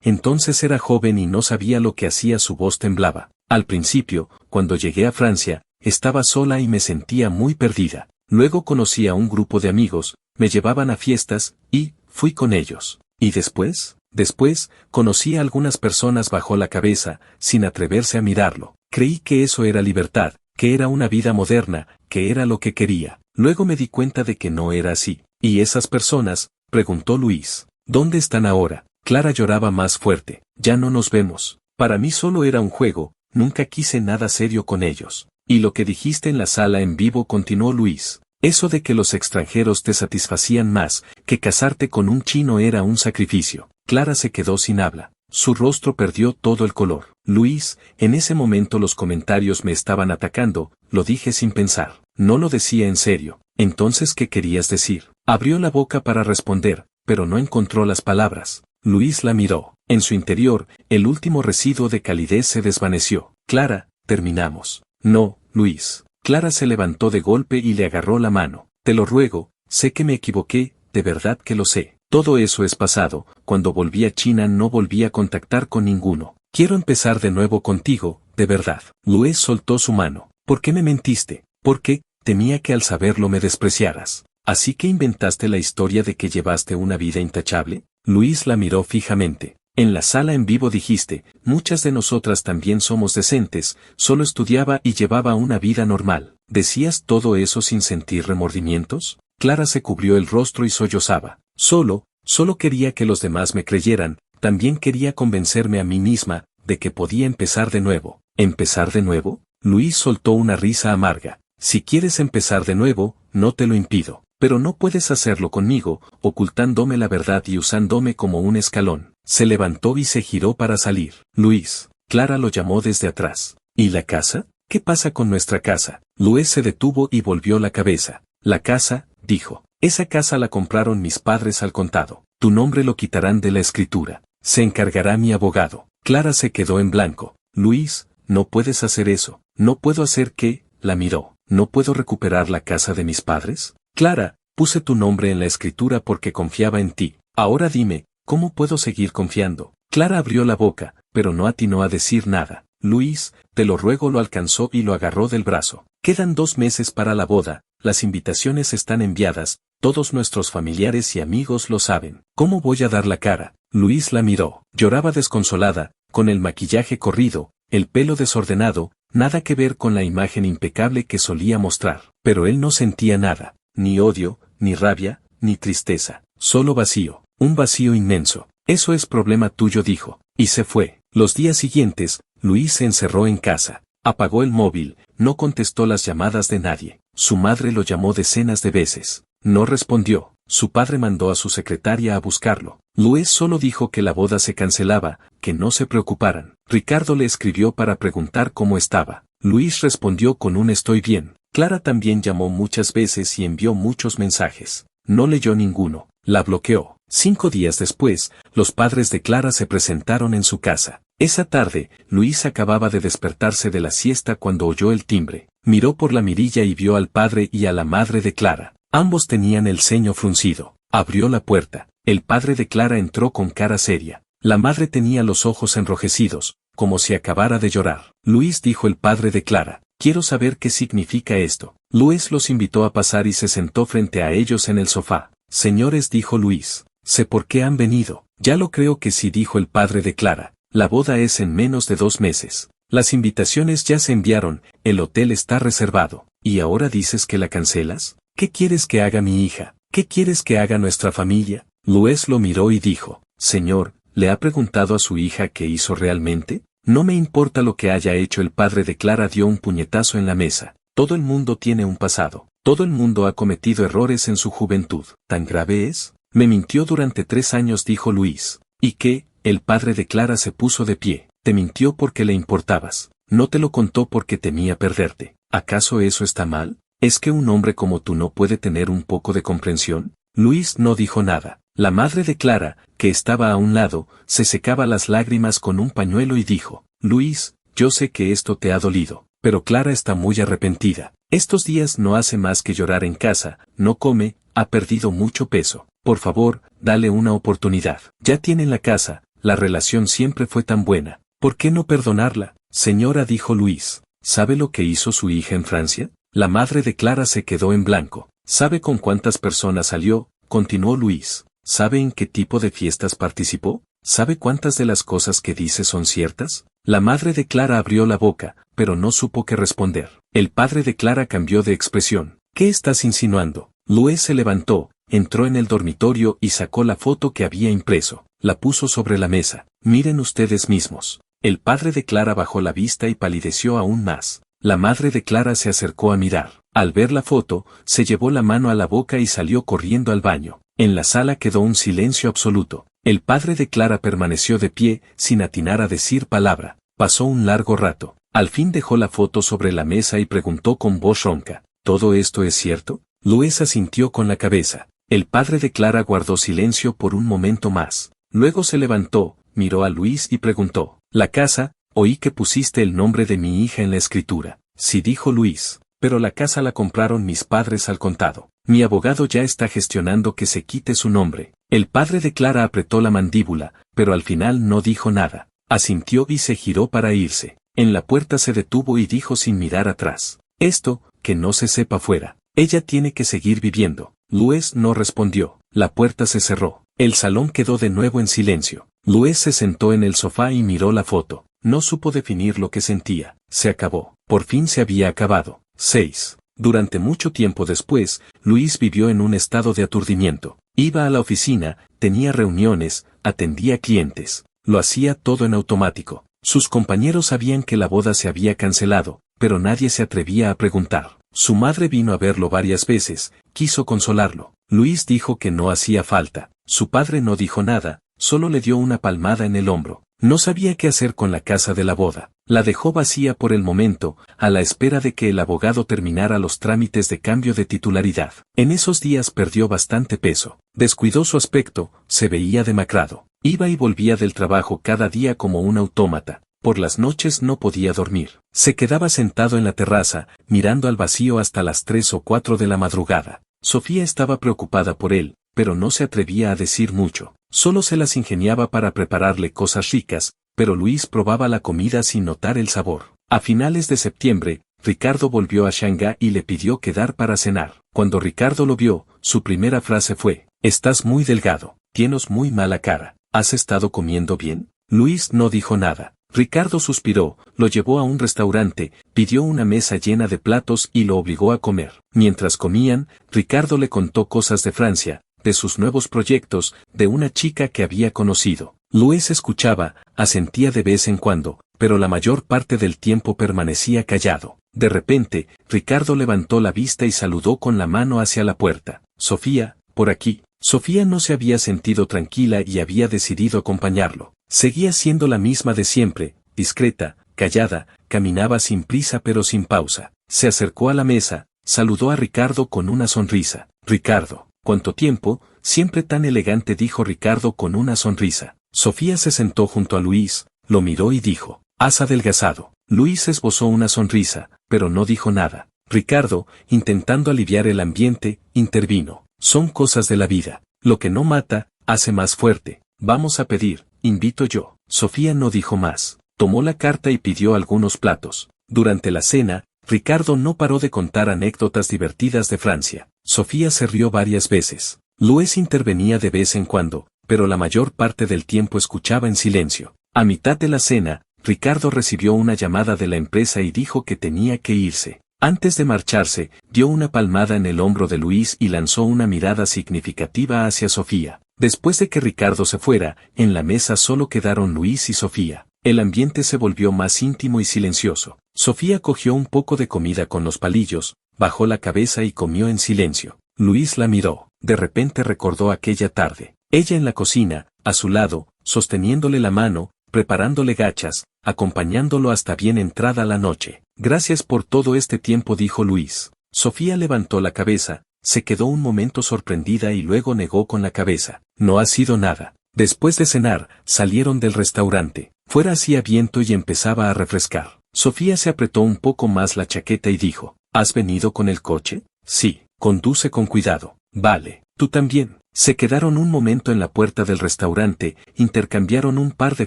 Entonces era joven y no sabía lo que hacía, su voz temblaba. Al principio, cuando llegué a Francia, estaba sola y me sentía muy perdida. Luego conocí a un grupo de amigos, me llevaban a fiestas, y fui con ellos. ¿Y después? Después, conocí a algunas personas, bajó la cabeza, sin atreverse a mirarlo. Creí que eso era libertad, que era una vida moderna, que era lo que quería. Luego me di cuenta de que no era así. ¿Y esas personas?, preguntó Luis. ¿Dónde están ahora? Clara lloraba más fuerte. Ya no nos vemos. Para mí solo era un juego, nunca quise nada serio con ellos. Y lo que dijiste en la sala en vivo, continuó Luis. Eso de que los extranjeros te satisfacían más, que casarte con un chino era un sacrificio. Clara se quedó sin habla. Su rostro perdió todo el color. Luis, en ese momento los comentarios me estaban atacando, lo dije sin pensar. No lo decía en serio. Entonces, ¿qué querías decir? Abrió la boca para responder, pero no encontró las palabras. Luis la miró. En su interior, el último residuo de calidez se desvaneció. Clara, terminamos. No, Luis. Clara se levantó de golpe y le agarró la mano. Te lo ruego, sé que me equivoqué, de verdad que lo sé. Todo eso es pasado, cuando volví a China no volví a contactar con ninguno. Quiero empezar de nuevo contigo, de verdad. Luis soltó su mano. ¿Por qué me mentiste? ¿Por qué? Temía que al saberlo me despreciaras. ¿Así que inventaste la historia de que llevaste una vida intachable? Luis la miró fijamente. En la sala en vivo dijiste, muchas de nosotras también somos decentes, solo estudiaba y llevaba una vida normal. ¿Decías todo eso sin sentir remordimientos? Clara se cubrió el rostro y sollozaba. Solo quería que los demás me creyeran, también quería convencerme a mí misma, de que podía empezar de nuevo. ¿Empezar de nuevo? Luis soltó una risa amarga. Si quieres empezar de nuevo, no te lo impido. Pero no puedes hacerlo conmigo, ocultándome la verdad y usándome como un escalón. Se levantó y se giró para salir. Luis, Clara lo llamó desde atrás. ¿Y la casa? ¿Qué pasa con nuestra casa? Luis se detuvo y volvió la cabeza. La casa, dijo. Esa casa la compraron mis padres al contado. Tu nombre lo quitarán de la escritura. Se encargará mi abogado. Clara se quedó en blanco. Luis, no puedes hacer eso. ¿No puedo hacer qué? La miró. ¿No puedo recuperar la casa de mis padres? Clara, puse tu nombre en la escritura porque confiaba en ti. Ahora dime, ¿cómo puedo seguir confiando? Clara abrió la boca, pero no atinó a decir nada. Luis, te lo ruego, lo alcanzó y lo agarró del brazo. Quedan 2 meses para la boda, las invitaciones están enviadas, todos nuestros familiares y amigos lo saben. ¿Cómo voy a dar la cara? Luis la miró. Lloraba desconsolada, con el maquillaje corrido, el pelo desordenado, nada que ver con la imagen impecable que solía mostrar. Pero él no sentía nada. Ni odio, ni rabia, ni tristeza, solo vacío, un vacío inmenso. Eso es problema tuyo, dijo, y se fue. Los días siguientes, Luis se encerró en casa, apagó el móvil, no contestó las llamadas de nadie. Su madre lo llamó decenas de veces, no respondió. Su padre mandó a su secretaria a buscarlo. Luis solo dijo que la boda se cancelaba, que no se preocuparan. Ricardo le escribió para preguntar cómo estaba. Luis respondió con un estoy bien. Clara también llamó muchas veces y envió muchos mensajes. No leyó ninguno. La bloqueó. 5 días después, los padres de Clara se presentaron en su casa. Esa tarde, Luis acababa de despertarse de la siesta cuando oyó el timbre. Miró por la mirilla y vio al padre y a la madre de Clara. Ambos tenían el ceño fruncido. Abrió la puerta. El padre de Clara entró con cara seria. La madre tenía los ojos enrojecidos, como si acabara de llorar. Luis, dijo el padre de Clara, quiero saber qué significa esto. Luis los invitó a pasar y se sentó frente a ellos en el sofá. Señores, dijo Luis, sé por qué han venido. Ya lo creo que sí, dijo el padre de Clara. La boda es en menos de 2 meses. Las invitaciones ya se enviaron, el hotel está reservado. ¿Y ahora dices que la cancelas? ¿Qué quieres que haga mi hija? ¿Qué quieres que haga nuestra familia? Luis lo miró y dijo, Señor, ¿le ha preguntado a su hija qué hizo realmente? No me importa lo que haya hecho. El padre de Clara dio un puñetazo en la mesa. Todo el mundo tiene un pasado. Todo el mundo ha cometido errores en su juventud. ¿Tan grave es? Me mintió durante 3 años, dijo Luis. ¿Y qué? El padre de Clara se puso de pie. Te mintió porque le importabas. No te lo contó porque temía perderte. ¿Acaso eso está mal? ¿Es que un hombre como tú no puede tener un poco de comprensión? Luis no dijo nada. La madre de Clara, que estaba a un lado, se secaba las lágrimas con un pañuelo y dijo, Luis, yo sé que esto te ha dolido, pero Clara está muy arrepentida. Estos días no hace más que llorar en casa, no come, ha perdido mucho peso. Por favor, dale una oportunidad. Ya tienen la casa, la relación siempre fue tan buena. ¿Por qué no perdonarla? Señora, dijo Luis, ¿sabe lo que hizo su hija en Francia? La madre de Clara se quedó en blanco. ¿Sabe con cuántas personas salió? Continuó Luis. ¿Sabe en qué tipo de fiestas participó? ¿Sabe cuántas de las cosas que dice son ciertas? La madre de Clara abrió la boca, pero no supo qué responder. El padre de Clara cambió de expresión. ¿Qué estás insinuando? Luis se levantó, entró en el dormitorio y sacó la foto que había impreso. La puso sobre la mesa. Miren ustedes mismos. El padre de Clara bajó la vista y palideció aún más. La madre de Clara se acercó a mirar. Al ver la foto, se llevó la mano a la boca y salió corriendo al baño. En la sala quedó un silencio absoluto. El padre de Clara permaneció de pie, sin atinar a decir palabra. Pasó un largo rato. Al fin dejó la foto sobre la mesa y preguntó con voz ronca, ¿todo esto es cierto? Luis asintió con la cabeza. El padre de Clara guardó silencio por un momento más. Luego se levantó, miró a Luis y preguntó, ¿la casa? Oí que pusiste el nombre de mi hija en la escritura. Sí, dijo Luis, pero la casa la compraron mis padres al contado. Mi abogado ya está gestionando que se quite su nombre. El padre de Clara apretó la mandíbula, pero al final no dijo nada. Asintió y se giró para irse. En la puerta se detuvo y dijo sin mirar atrás, esto, que no se sepa fuera. Ella tiene que seguir viviendo. Luis no respondió. La puerta se cerró. El salón quedó de nuevo en silencio. Luis se sentó en el sofá y miró la foto. No supo definir lo que sentía. Se acabó. Por fin se había acabado. 6. Durante mucho tiempo después, Luis vivió en un estado de aturdimiento. Iba a la oficina, tenía reuniones, atendía clientes. Lo hacía todo en automático. Sus compañeros sabían que la boda se había cancelado, pero nadie se atrevía a preguntar. Su madre vino a verlo varias veces, quiso consolarlo. Luis dijo que no hacía falta. Su padre no dijo nada, solo le dio una palmada en el hombro. No sabía qué hacer con la casa de la boda. La dejó vacía por el momento, a la espera de que el abogado terminara los trámites de cambio de titularidad. En esos días perdió bastante peso. Descuidó su aspecto, se veía demacrado. Iba y volvía del trabajo cada día como un autómata. Por las noches no podía dormir. Se quedaba sentado en la terraza, mirando al vacío hasta las 3 o 4 de la madrugada. Sofía estaba preocupada por él, pero no se atrevía a decir mucho. Solo se las ingeniaba para prepararle cosas ricas, pero Luis probaba la comida sin notar el sabor. A finales de septiembre, Ricardo volvió a Shanghái y le pidió quedar para cenar. Cuando Ricardo lo vio, su primera frase fue, «Estás muy delgado, tienes muy mala cara. ¿Has estado comiendo bien?» Luis no dijo nada. Ricardo suspiró, lo llevó a un restaurante, pidió una mesa llena de platos y lo obligó a comer. Mientras comían, Ricardo le contó cosas de Francia, de sus nuevos proyectos, de una chica que había conocido. Luis escuchaba, asentía de vez en cuando, pero la mayor parte del tiempo permanecía callado. De repente, Ricardo levantó la vista y saludó con la mano hacia la puerta. «Sofía, por aquí». Sofía no se había sentido tranquila y había decidido acompañarlo. Seguía siendo la misma de siempre, discreta, callada, caminaba sin prisa pero sin pausa. Se acercó a la mesa, saludó a Ricardo con una sonrisa. «Ricardo, ¿cuánto tiempo?», siempre tan elegante, dijo Ricardo con una sonrisa. Sofía se sentó junto a Luis, lo miró y dijo, «Has adelgazado». Luis esbozó una sonrisa, pero no dijo nada. Ricardo, intentando aliviar el ambiente, intervino. «Son cosas de la vida. Lo que no mata, hace más fuerte. Vamos a pedir, invito yo». Sofía no dijo más. Tomó la carta y pidió algunos platos. Durante la cena, Ricardo no paró de contar anécdotas divertidas de Francia. Sofía se rió varias veces. Luis intervenía de vez en cuando, pero la mayor parte del tiempo escuchaba en silencio. A mitad de la cena, Ricardo recibió una llamada de la empresa y dijo que tenía que irse. Antes de marcharse, dio una palmada en el hombro de Luis y lanzó una mirada significativa hacia Sofía. Después de que Ricardo se fuera, en la mesa solo quedaron Luis y Sofía. El ambiente se volvió más íntimo y silencioso. Sofía cogió un poco de comida con los palillos, bajó la cabeza y comió en silencio. Luis la miró. De repente recordó aquella tarde. Ella en la cocina, a su lado, sosteniéndole la mano, preparándole gachas, acompañándolo hasta bien entrada la noche. «Gracias por todo este tiempo», dijo Luis. Sofía levantó la cabeza, se quedó un momento sorprendida y luego negó con la cabeza. «No ha sido nada». Después de cenar, salieron del restaurante. Fuera hacía viento y empezaba a refrescar. Sofía se apretó un poco más la chaqueta y dijo, «¿Has venido con el coche?» «Sí, conduce con cuidado». «Vale, tú también». Se quedaron un momento en la puerta del restaurante, intercambiaron un par de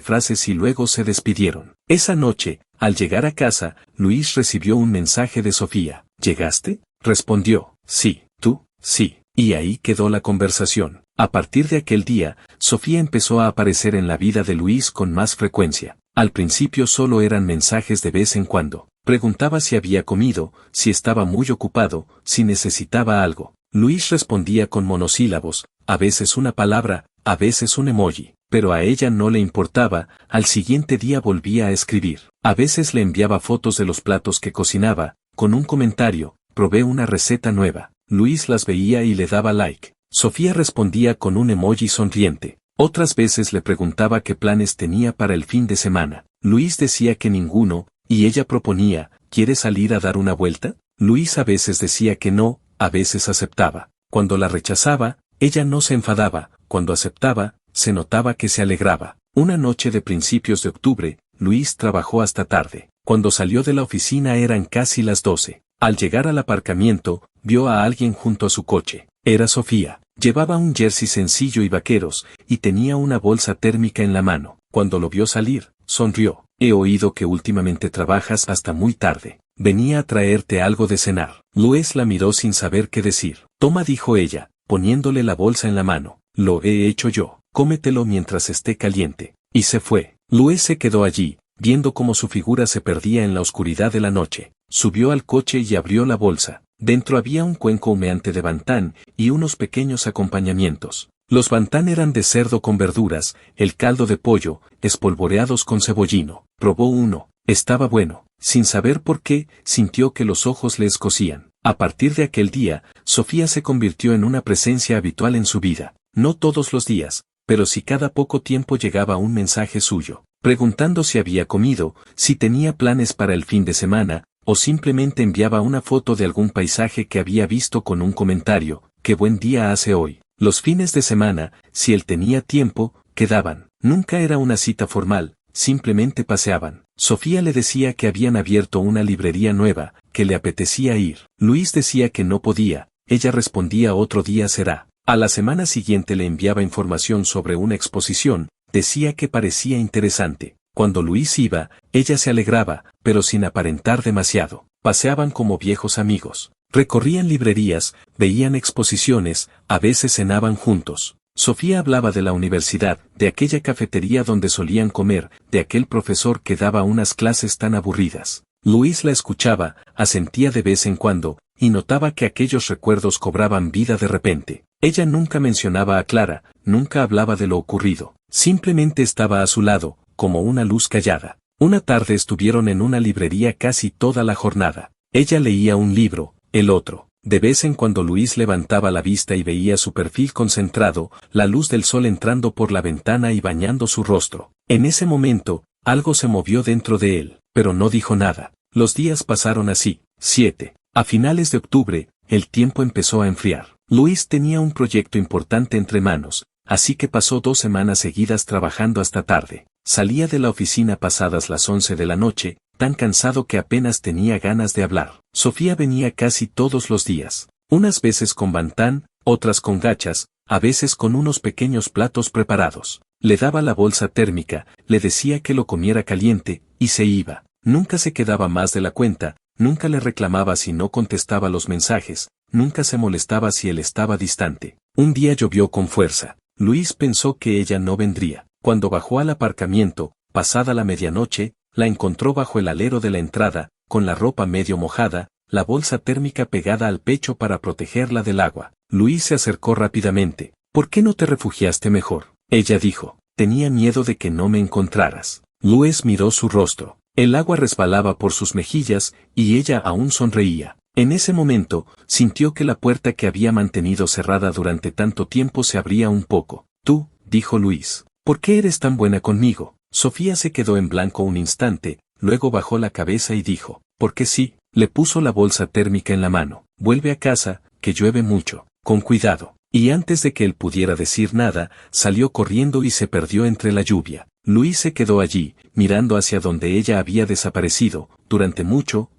frases y luego se despidieron. Esa noche, al llegar a casa, Luis recibió un mensaje de Sofía. «¿Llegaste?». Respondió, «Sí». «¿Tú?». «Sí». Y ahí quedó la conversación. A partir de aquel día, Sofía empezó a aparecer en la vida de Luis con más frecuencia. Al principio solo eran mensajes de vez en cuando. Preguntaba si había comido, si estaba muy ocupado, si necesitaba algo. Luis respondía con monosílabos, a veces una palabra, a veces un emoji, pero a ella no le importaba. Al siguiente día volvía a escribir. A veces le enviaba fotos de los platos que cocinaba, con un comentario, «Probé una receta nueva». Luis las veía y le daba like. Sofía respondía con un emoji sonriente. Otras veces le preguntaba qué planes tenía para el fin de semana. Luis decía que ninguno, y ella proponía, ¿quieres salir a dar una vuelta? Luis a veces decía que no, a veces aceptaba. Cuando la rechazaba, ella no se enfadaba, cuando aceptaba, se notaba que se alegraba. Una noche de principios de octubre, Luis trabajó hasta tarde. Cuando salió de la oficina eran casi las 12. Al llegar al aparcamiento, vio a alguien junto a su coche. Era Sofía. Llevaba un jersey sencillo y vaqueros, y tenía una bolsa térmica en la mano. Cuando lo vio salir, sonrió. He oído que últimamente trabajas hasta muy tarde. Venía a traerte algo de cenar. Luis la miró sin saber qué decir. Toma, dijo ella, poniéndole la bolsa en la mano. Lo he hecho yo. Cómetelo mientras esté caliente. Y se fue. Luis se quedó allí, viendo cómo su figura se perdía en la oscuridad de la noche. Subió al coche y abrió la bolsa. Dentro había un cuenco humeante de bantán y unos pequeños acompañamientos. Los bantán eran de cerdo con verduras, el caldo de pollo, espolvoreados con cebollino. Probó uno. Estaba bueno. Sin saber por qué, sintió que los ojos le escocían. A partir de aquel día, Sofía se convirtió en una presencia habitual en su vida. No todos los días, pero sí cada poco tiempo llegaba un mensaje suyo, preguntando si había comido, si tenía planes para el fin de semana, o simplemente enviaba una foto de algún paisaje que había visto con un comentario, qué buen día hace hoy. Los fines de semana, si él tenía tiempo, quedaban. Nunca era una cita formal, simplemente paseaban. Sofía le decía que habían abierto una librería nueva, que le apetecía ir. Luis decía que no podía, ella respondía otro día será. A la semana siguiente le enviaba información sobre una exposición, decía que parecía interesante. Cuando Luis iba, ella se alegraba, pero sin aparentar demasiado. Paseaban como viejos amigos. Recorrían librerías, veían exposiciones, a veces cenaban juntos. Sofía hablaba de la universidad, de aquella cafetería donde solían comer, de aquel profesor que daba unas clases tan aburridas. Luis la escuchaba, asentía de vez en cuando, y notaba que aquellos recuerdos cobraban vida de repente. Ella nunca mencionaba a Clara, nunca hablaba de lo ocurrido. Simplemente estaba a su lado, como una luz callada. Una tarde estuvieron en una librería casi toda la jornada. Ella leía un libro, el otro. De vez en cuando Luis levantaba la vista y veía su perfil concentrado, la luz del sol entrando por la ventana y bañando su rostro. En ese momento, algo se movió dentro de él, pero no dijo nada. Los días pasaron así. 7. A finales de octubre, el tiempo empezó a enfriar. Luis tenía un proyecto importante entre manos, así que pasó 2 semanas seguidas trabajando hasta tarde. Salía de la oficina pasadas las 11 de la noche, tan cansado que apenas tenía ganas de hablar. Sofía venía casi todos los días, unas veces con bantán, otras con gachas, a veces con unos pequeños platos preparados. Le daba la bolsa térmica, le decía que lo comiera caliente, y se iba. Nunca se quedaba más de la cuenta, nunca le reclamaba si no contestaba los mensajes, nunca se molestaba si él estaba distante. Un día llovió con fuerza. Luis pensó que ella no vendría. Cuando bajó al aparcamiento, pasada la medianoche, la encontró bajo el alero de la entrada, con la ropa medio mojada, la bolsa térmica pegada al pecho para protegerla del agua. Luis se acercó rápidamente. ¿Por qué no te refugiaste mejor? Ella dijo. Tenía miedo de que no me encontraras. Luis miró su rostro. El agua resbalaba por sus mejillas, y ella aún sonreía. En ese momento, sintió que la puerta que había mantenido cerrada durante tanto tiempo se abría un poco. Tú, dijo Luis. ¿Por qué eres tan buena conmigo? Sofía se quedó en blanco un instante, luego bajó la cabeza y dijo, porque sí, le puso la bolsa térmica en la mano. Vuelve a casa, que llueve mucho, con cuidado. Y antes de que él pudiera decir nada, salió corriendo y se perdió entre la lluvia. Luis se quedó allí, mirando hacia donde ella había desaparecido, durante mucho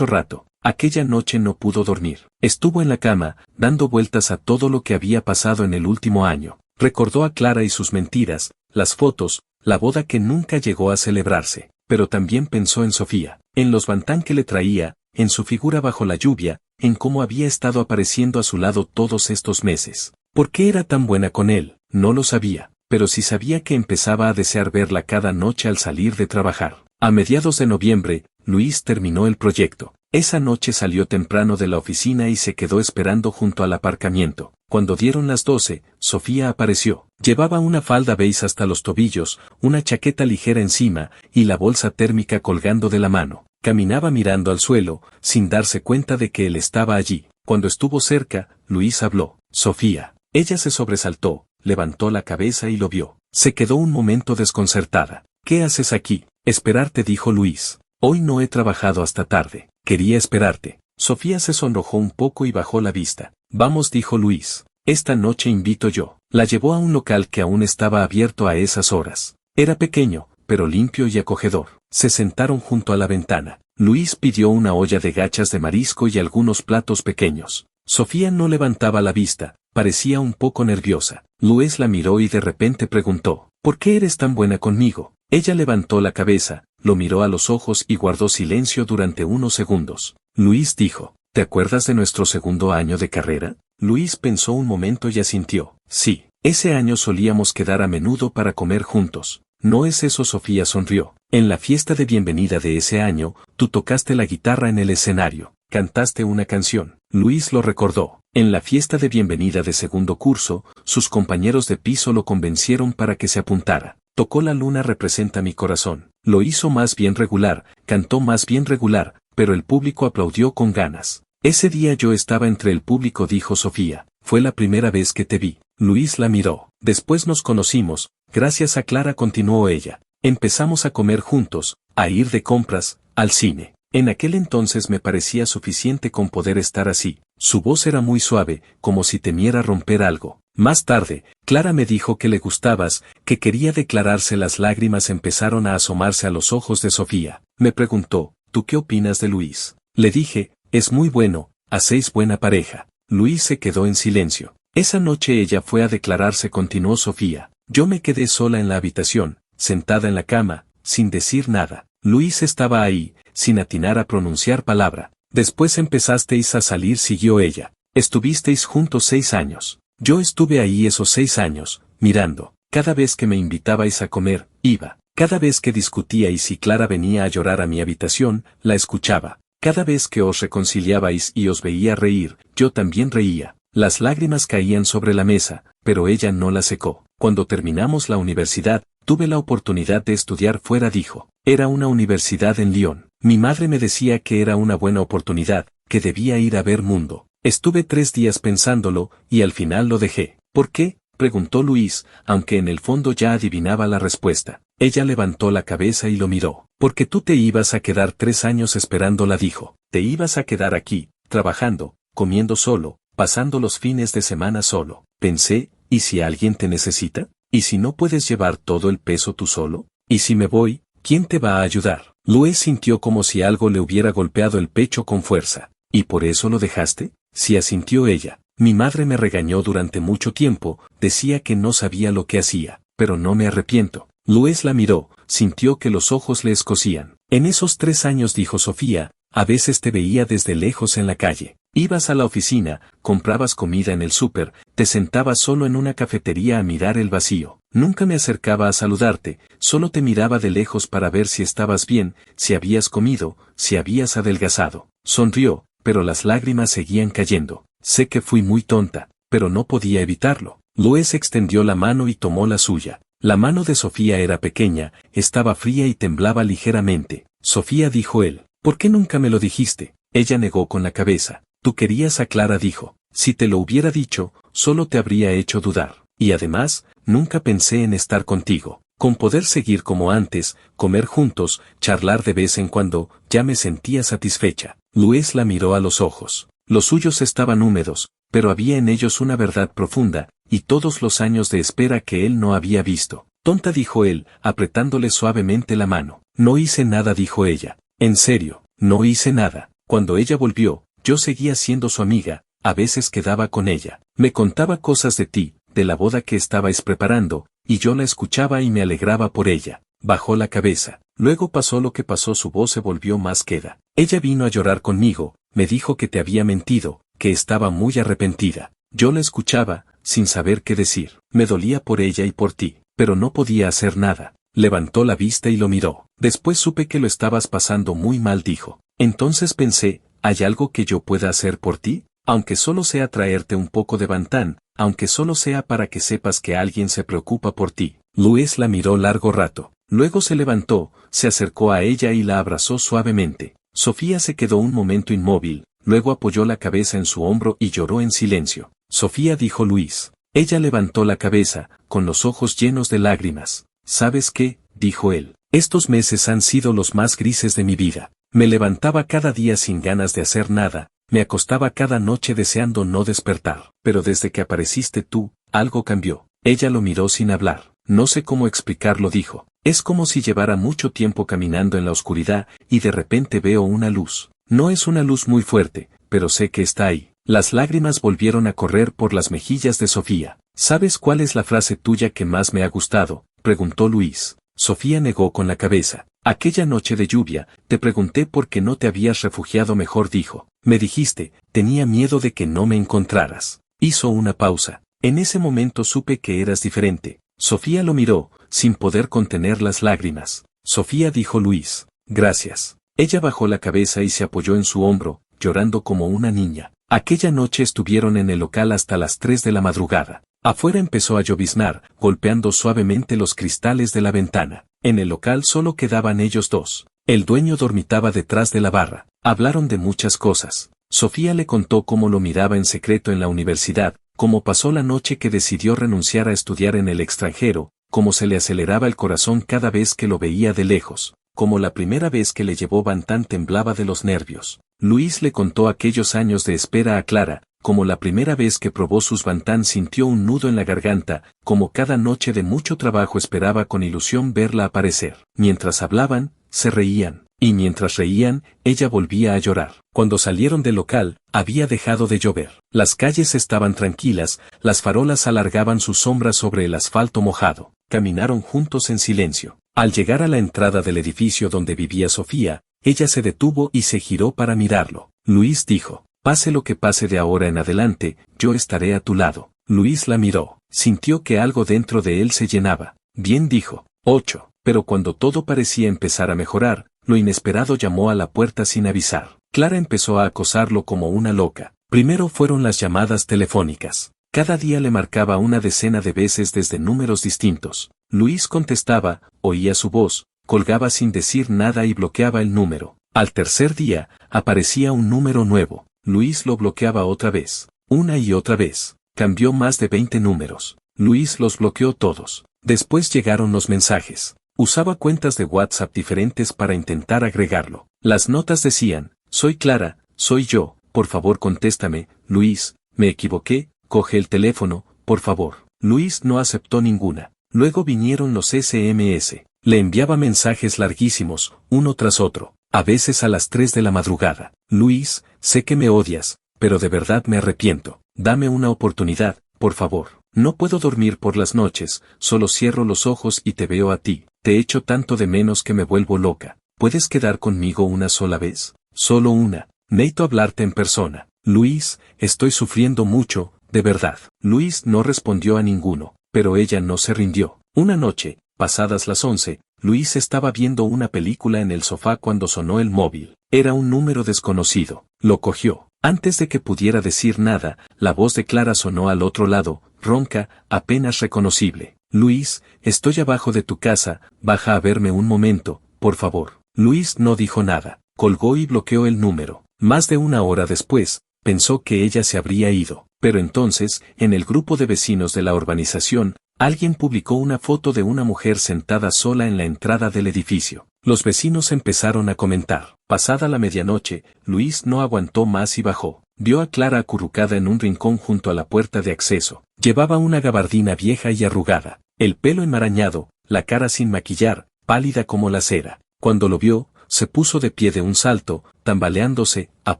rato. Aquella noche no pudo dormir. Estuvo en la cama, dando vueltas a todo lo que había pasado en el último año. Recordó a Clara y sus mentiras, las fotos, la boda que nunca llegó a celebrarse, pero también pensó en Sofía, en los bantán que le traía, en su figura bajo la lluvia, en cómo había estado apareciendo a su lado todos estos meses. ¿Por qué era tan buena con él? No lo sabía, pero sí sabía que empezaba a desear verla cada noche al salir de trabajar. A mediados de noviembre, Luis terminó el proyecto. Esa noche salió temprano de la oficina y se quedó esperando junto al aparcamiento. Cuando dieron las 12, Sofía apareció. Llevaba una falda beige hasta los tobillos, una chaqueta ligera encima, y la bolsa térmica colgando de la mano. Caminaba mirando al suelo, sin darse cuenta de que él estaba allí. Cuando estuvo cerca, Luis habló. Sofía. Ella se sobresaltó. levantó la cabeza y lo vio. Se quedó un momento desconcertada. ¿Qué haces aquí? Esperarte, dijo Luis. Hoy no he trabajado hasta tarde. Quería esperarte. Sofía se sonrojó un poco y bajó la vista. Vamos, dijo Luis. Esta noche invito yo. La llevó a un local que aún estaba abierto a esas horas. Era pequeño, pero limpio y acogedor. Se sentaron junto a la ventana. Luis pidió una olla de gachas de marisco y algunos platos pequeños. Sofía no levantaba la vista, parecía un poco nerviosa. Luis la miró y de repente preguntó, ¿por qué eres tan buena conmigo? Ella levantó la cabeza, lo miró a los ojos y guardó silencio durante unos segundos. Luis dijo, ¿te acuerdas de nuestro segundo año de carrera? Luis pensó un momento y asintió. Sí, ese año solíamos quedar a menudo para comer juntos. ¿No es eso? Sofía sonrió. En la fiesta de bienvenida de ese año, tú tocaste la guitarra en el escenario, cantaste una canción. Luis lo recordó. En la fiesta de bienvenida de segundo curso, sus compañeros de piso lo convencieron para que se apuntara. Tocó La luna representa mi corazón. Lo hizo más bien regular, cantó más bien regular, pero el público aplaudió con ganas. Ese día yo estaba entre el público, dijo Sofía. Fue la primera vez que te vi. Luis la miró. Después nos conocimos, gracias a Clara, continuó ella. Empezamos a comer juntos, a ir de compras, al cine. En aquel entonces me parecía suficiente con poder estar así. Su voz era muy suave, como si temiera romper algo. Más tarde, Clara me dijo que le gustabas, que quería declararse. Las lágrimas empezaron a asomarse a los ojos de Sofía. Me preguntó, ¿tú qué opinas de Luis? Le dije, es muy bueno, hacéis buena pareja. Luis se quedó en silencio. Esa noche ella fue a declararse, continuó Sofía. Yo me quedé sola en la habitación, sentada en la cama, sin decir nada. Luis estaba ahí, sin atinar a pronunciar palabra. Después empezasteis a salir, siguió ella. Estuvisteis juntos 6 años. Yo estuve ahí esos 6 años, mirando. Cada vez que me invitabais a comer, iba. Cada vez que discutíais y Clara venía a llorar a mi habitación, la escuchaba. Cada vez que os reconciliabais y os veía reír, yo también reía. Las lágrimas caían sobre la mesa, pero ella no las secó. Cuando terminamos la universidad, tuve la oportunidad de estudiar fuera, dijo. Era una universidad en Lyon. Mi madre me decía que era una buena oportunidad, que debía ir a ver mundo. Estuve 3 días pensándolo, y al final lo dejé. ¿Por qué?, preguntó Luis, aunque en el fondo ya adivinaba la respuesta. Ella levantó la cabeza y lo miró. Porque tú te ibas a quedar 3 años esperándola, dijo. Te ibas a quedar aquí, trabajando, comiendo solo, pasando los fines de semana solo. Pensé, ¿y si alguien te necesita? ¿Y si no puedes llevar todo el peso tú solo? ¿Y si me voy, quién te va a ayudar? Luis sintió como si algo le hubiera golpeado el pecho con fuerza. ¿Y por eso lo dejaste? Sí, asintió ella. Mi madre me regañó durante mucho tiempo, decía que no sabía lo que hacía, pero no me arrepiento. Luis la miró, sintió que los ojos le escocían. En esos 3 años, dijo Sofía, a veces te veía desde lejos en la calle. Ibas a la oficina, comprabas comida en el súper, te sentabas solo en una cafetería a mirar el vacío. Nunca me acercaba a saludarte, solo te miraba de lejos para ver si estabas bien, si habías comido, si habías adelgazado. Sonrió, pero las lágrimas seguían cayendo. Sé que fui muy tonta, pero no podía evitarlo. Luis extendió la mano y tomó la suya. La mano de Sofía era pequeña, estaba fría y temblaba ligeramente. Sofía, dijo él, ¿por qué nunca me lo dijiste? Ella negó con la cabeza. Tú querías a Clara, dijo. Si te lo hubiera dicho, solo te habría hecho dudar. Y además, nunca pensé en estar contigo. Con poder seguir como antes, comer juntos, charlar de vez en cuando, ya me sentía satisfecha. Luis la miró a los ojos. Los suyos estaban húmedos, pero había en ellos una verdad profunda, y todos los años de espera que él no había visto. Tonta, dijo él, apretándole suavemente la mano. No hice nada, dijo ella. En serio, no hice nada. Cuando ella volvió, yo seguía siendo su amiga, a veces quedaba con ella. Me contaba cosas de ti, de la boda que estabais preparando, y yo la escuchaba y me alegraba por ella. Bajó la cabeza. Luego pasó lo que pasó, su voz se volvió más queda. Ella vino a llorar conmigo, me dijo que te había mentido, que estaba muy arrepentida. Yo la escuchaba, sin saber qué decir. Me dolía por ella y por ti, pero no podía hacer nada. Levantó la vista y lo miró. Después supe que lo estabas pasando muy mal, dijo. Entonces pensé, ¿hay algo que yo pueda hacer por ti? Aunque solo sea traerte un poco de bantán, aunque solo sea para que sepas que alguien se preocupa por ti. Luis la miró largo rato. Luego se levantó, se acercó a ella y la abrazó suavemente. Sofía se quedó un momento inmóvil, luego apoyó la cabeza en su hombro y lloró en silencio. Sofía, dijo Luis, Ella levantó la cabeza, con los ojos llenos de lágrimas. ¿Sabes qué?, dijo él. Estos meses han sido los más grises de mi vida. Me levantaba cada día sin ganas de hacer nada, me acostaba cada noche deseando no despertar. Pero desde que apareciste tú, algo cambió. Ella lo miró sin hablar. No sé cómo explicarlo, dijo. Es como si llevara mucho tiempo caminando en la oscuridad y de repente veo una luz. No es una luz muy fuerte, pero sé que está ahí. Las lágrimas volvieron a correr por las mejillas de Sofía. ¿Sabes cuál es la frase tuya que más me ha gustado?, preguntó Luis. Sofía negó con la cabeza. Aquella noche de lluvia, te pregunté por qué no te habías refugiado mejor, dijo. Me dijiste, tenía miedo de que no me encontraras. Hizo una pausa. En ese momento supe que eras diferente. Sofía lo miró, sin poder contener las lágrimas. Sofía, dijo Luis. Gracias. Ella bajó la cabeza y se apoyó en su hombro, llorando como una niña. Aquella noche estuvieron en el local hasta las 3 de la madrugada. Afuera empezó a lloviznar, golpeando suavemente los cristales de la ventana. En el local solo quedaban ellos dos. El dueño dormitaba detrás de la barra. Hablaron de muchas cosas. Sofía le contó cómo lo miraba en secreto en la universidad, cómo pasó la noche que decidió renunciar a estudiar en el extranjero, cómo se le aceleraba el corazón cada vez que lo veía de lejos, cómo la primera vez que le llevó Bantán temblaba de los nervios. Luis le contó aquellos años de espera a Clara, como la primera vez que probó sus Bantán sintió un nudo en la garganta, como cada noche de mucho trabajo esperaba con ilusión verla aparecer. Mientras hablaban, se reían, y mientras reían, ella volvía a llorar. Cuando salieron del local, había dejado de llover. Las calles estaban tranquilas, las farolas alargaban sus sombras sobre el asfalto mojado. Caminaron juntos en silencio. Al llegar a la entrada del edificio donde vivía Sofía, ella se detuvo y se giró para mirarlo. Luis dijo, pase lo que pase de ahora en adelante, yo estaré a tu lado. Luis la miró, sintió que algo dentro de él se llenaba. Bien, dijo. 8. Pero cuando todo parecía empezar a mejorar, lo inesperado llamó a la puerta sin avisar. Clara empezó a acosarlo como una loca. Primero fueron las llamadas telefónicas. Cada día le marcaba una decena de veces desde números distintos. Luis contestaba, oía su voz, colgaba sin decir nada y bloqueaba el número. Al tercer día, aparecía un número nuevo. Luis lo bloqueaba otra vez, una y otra vez. Cambió más de 20 números. Luis los bloqueó todos. Después llegaron los mensajes. Usaba cuentas de WhatsApp diferentes para intentar agregarlo. Las notas decían, soy Clara, soy yo, por favor contéstame, Luis, me equivoqué, coge el teléfono, por favor. Luis no aceptó ninguna. Luego vinieron los SMS. Le enviaba mensajes larguísimos, uno tras otro, a veces a las 3 de la madrugada. Luis, sé que me odias, pero de verdad me arrepiento. Dame una oportunidad, por favor. No puedo dormir por las noches, solo cierro los ojos y te veo a ti. Te echo tanto de menos que me vuelvo loca. ¿Puedes quedar conmigo una sola vez? Solo una. Necesito hablarte en persona. Luis, estoy sufriendo mucho, de verdad. Luis no respondió a ninguno, pero ella no se rindió. Una noche, pasadas las 11, Luis estaba viendo una película en el sofá cuando sonó el móvil. Era un número desconocido. Lo cogió. Antes de que pudiera decir nada, la voz de Clara sonó al otro lado, ronca, apenas reconocible. Luis, estoy abajo de tu casa, baja a verme un momento, por favor. Luis no dijo nada. Colgó y bloqueó el número. Más de una hora después, pensó que ella se habría ido. Pero entonces, en el grupo de vecinos de la urbanización, alguien publicó una foto de una mujer sentada sola en la entrada del edificio. Los vecinos empezaron a comentar. Pasada la medianoche, Luis no aguantó más y bajó. Vio a Clara acurrucada en un rincón junto a la puerta de acceso. Llevaba una gabardina vieja y arrugada, el pelo enmarañado, la cara sin maquillar, pálida como la cera. Cuando lo vio, se puso de pie de un salto, tambaleándose, a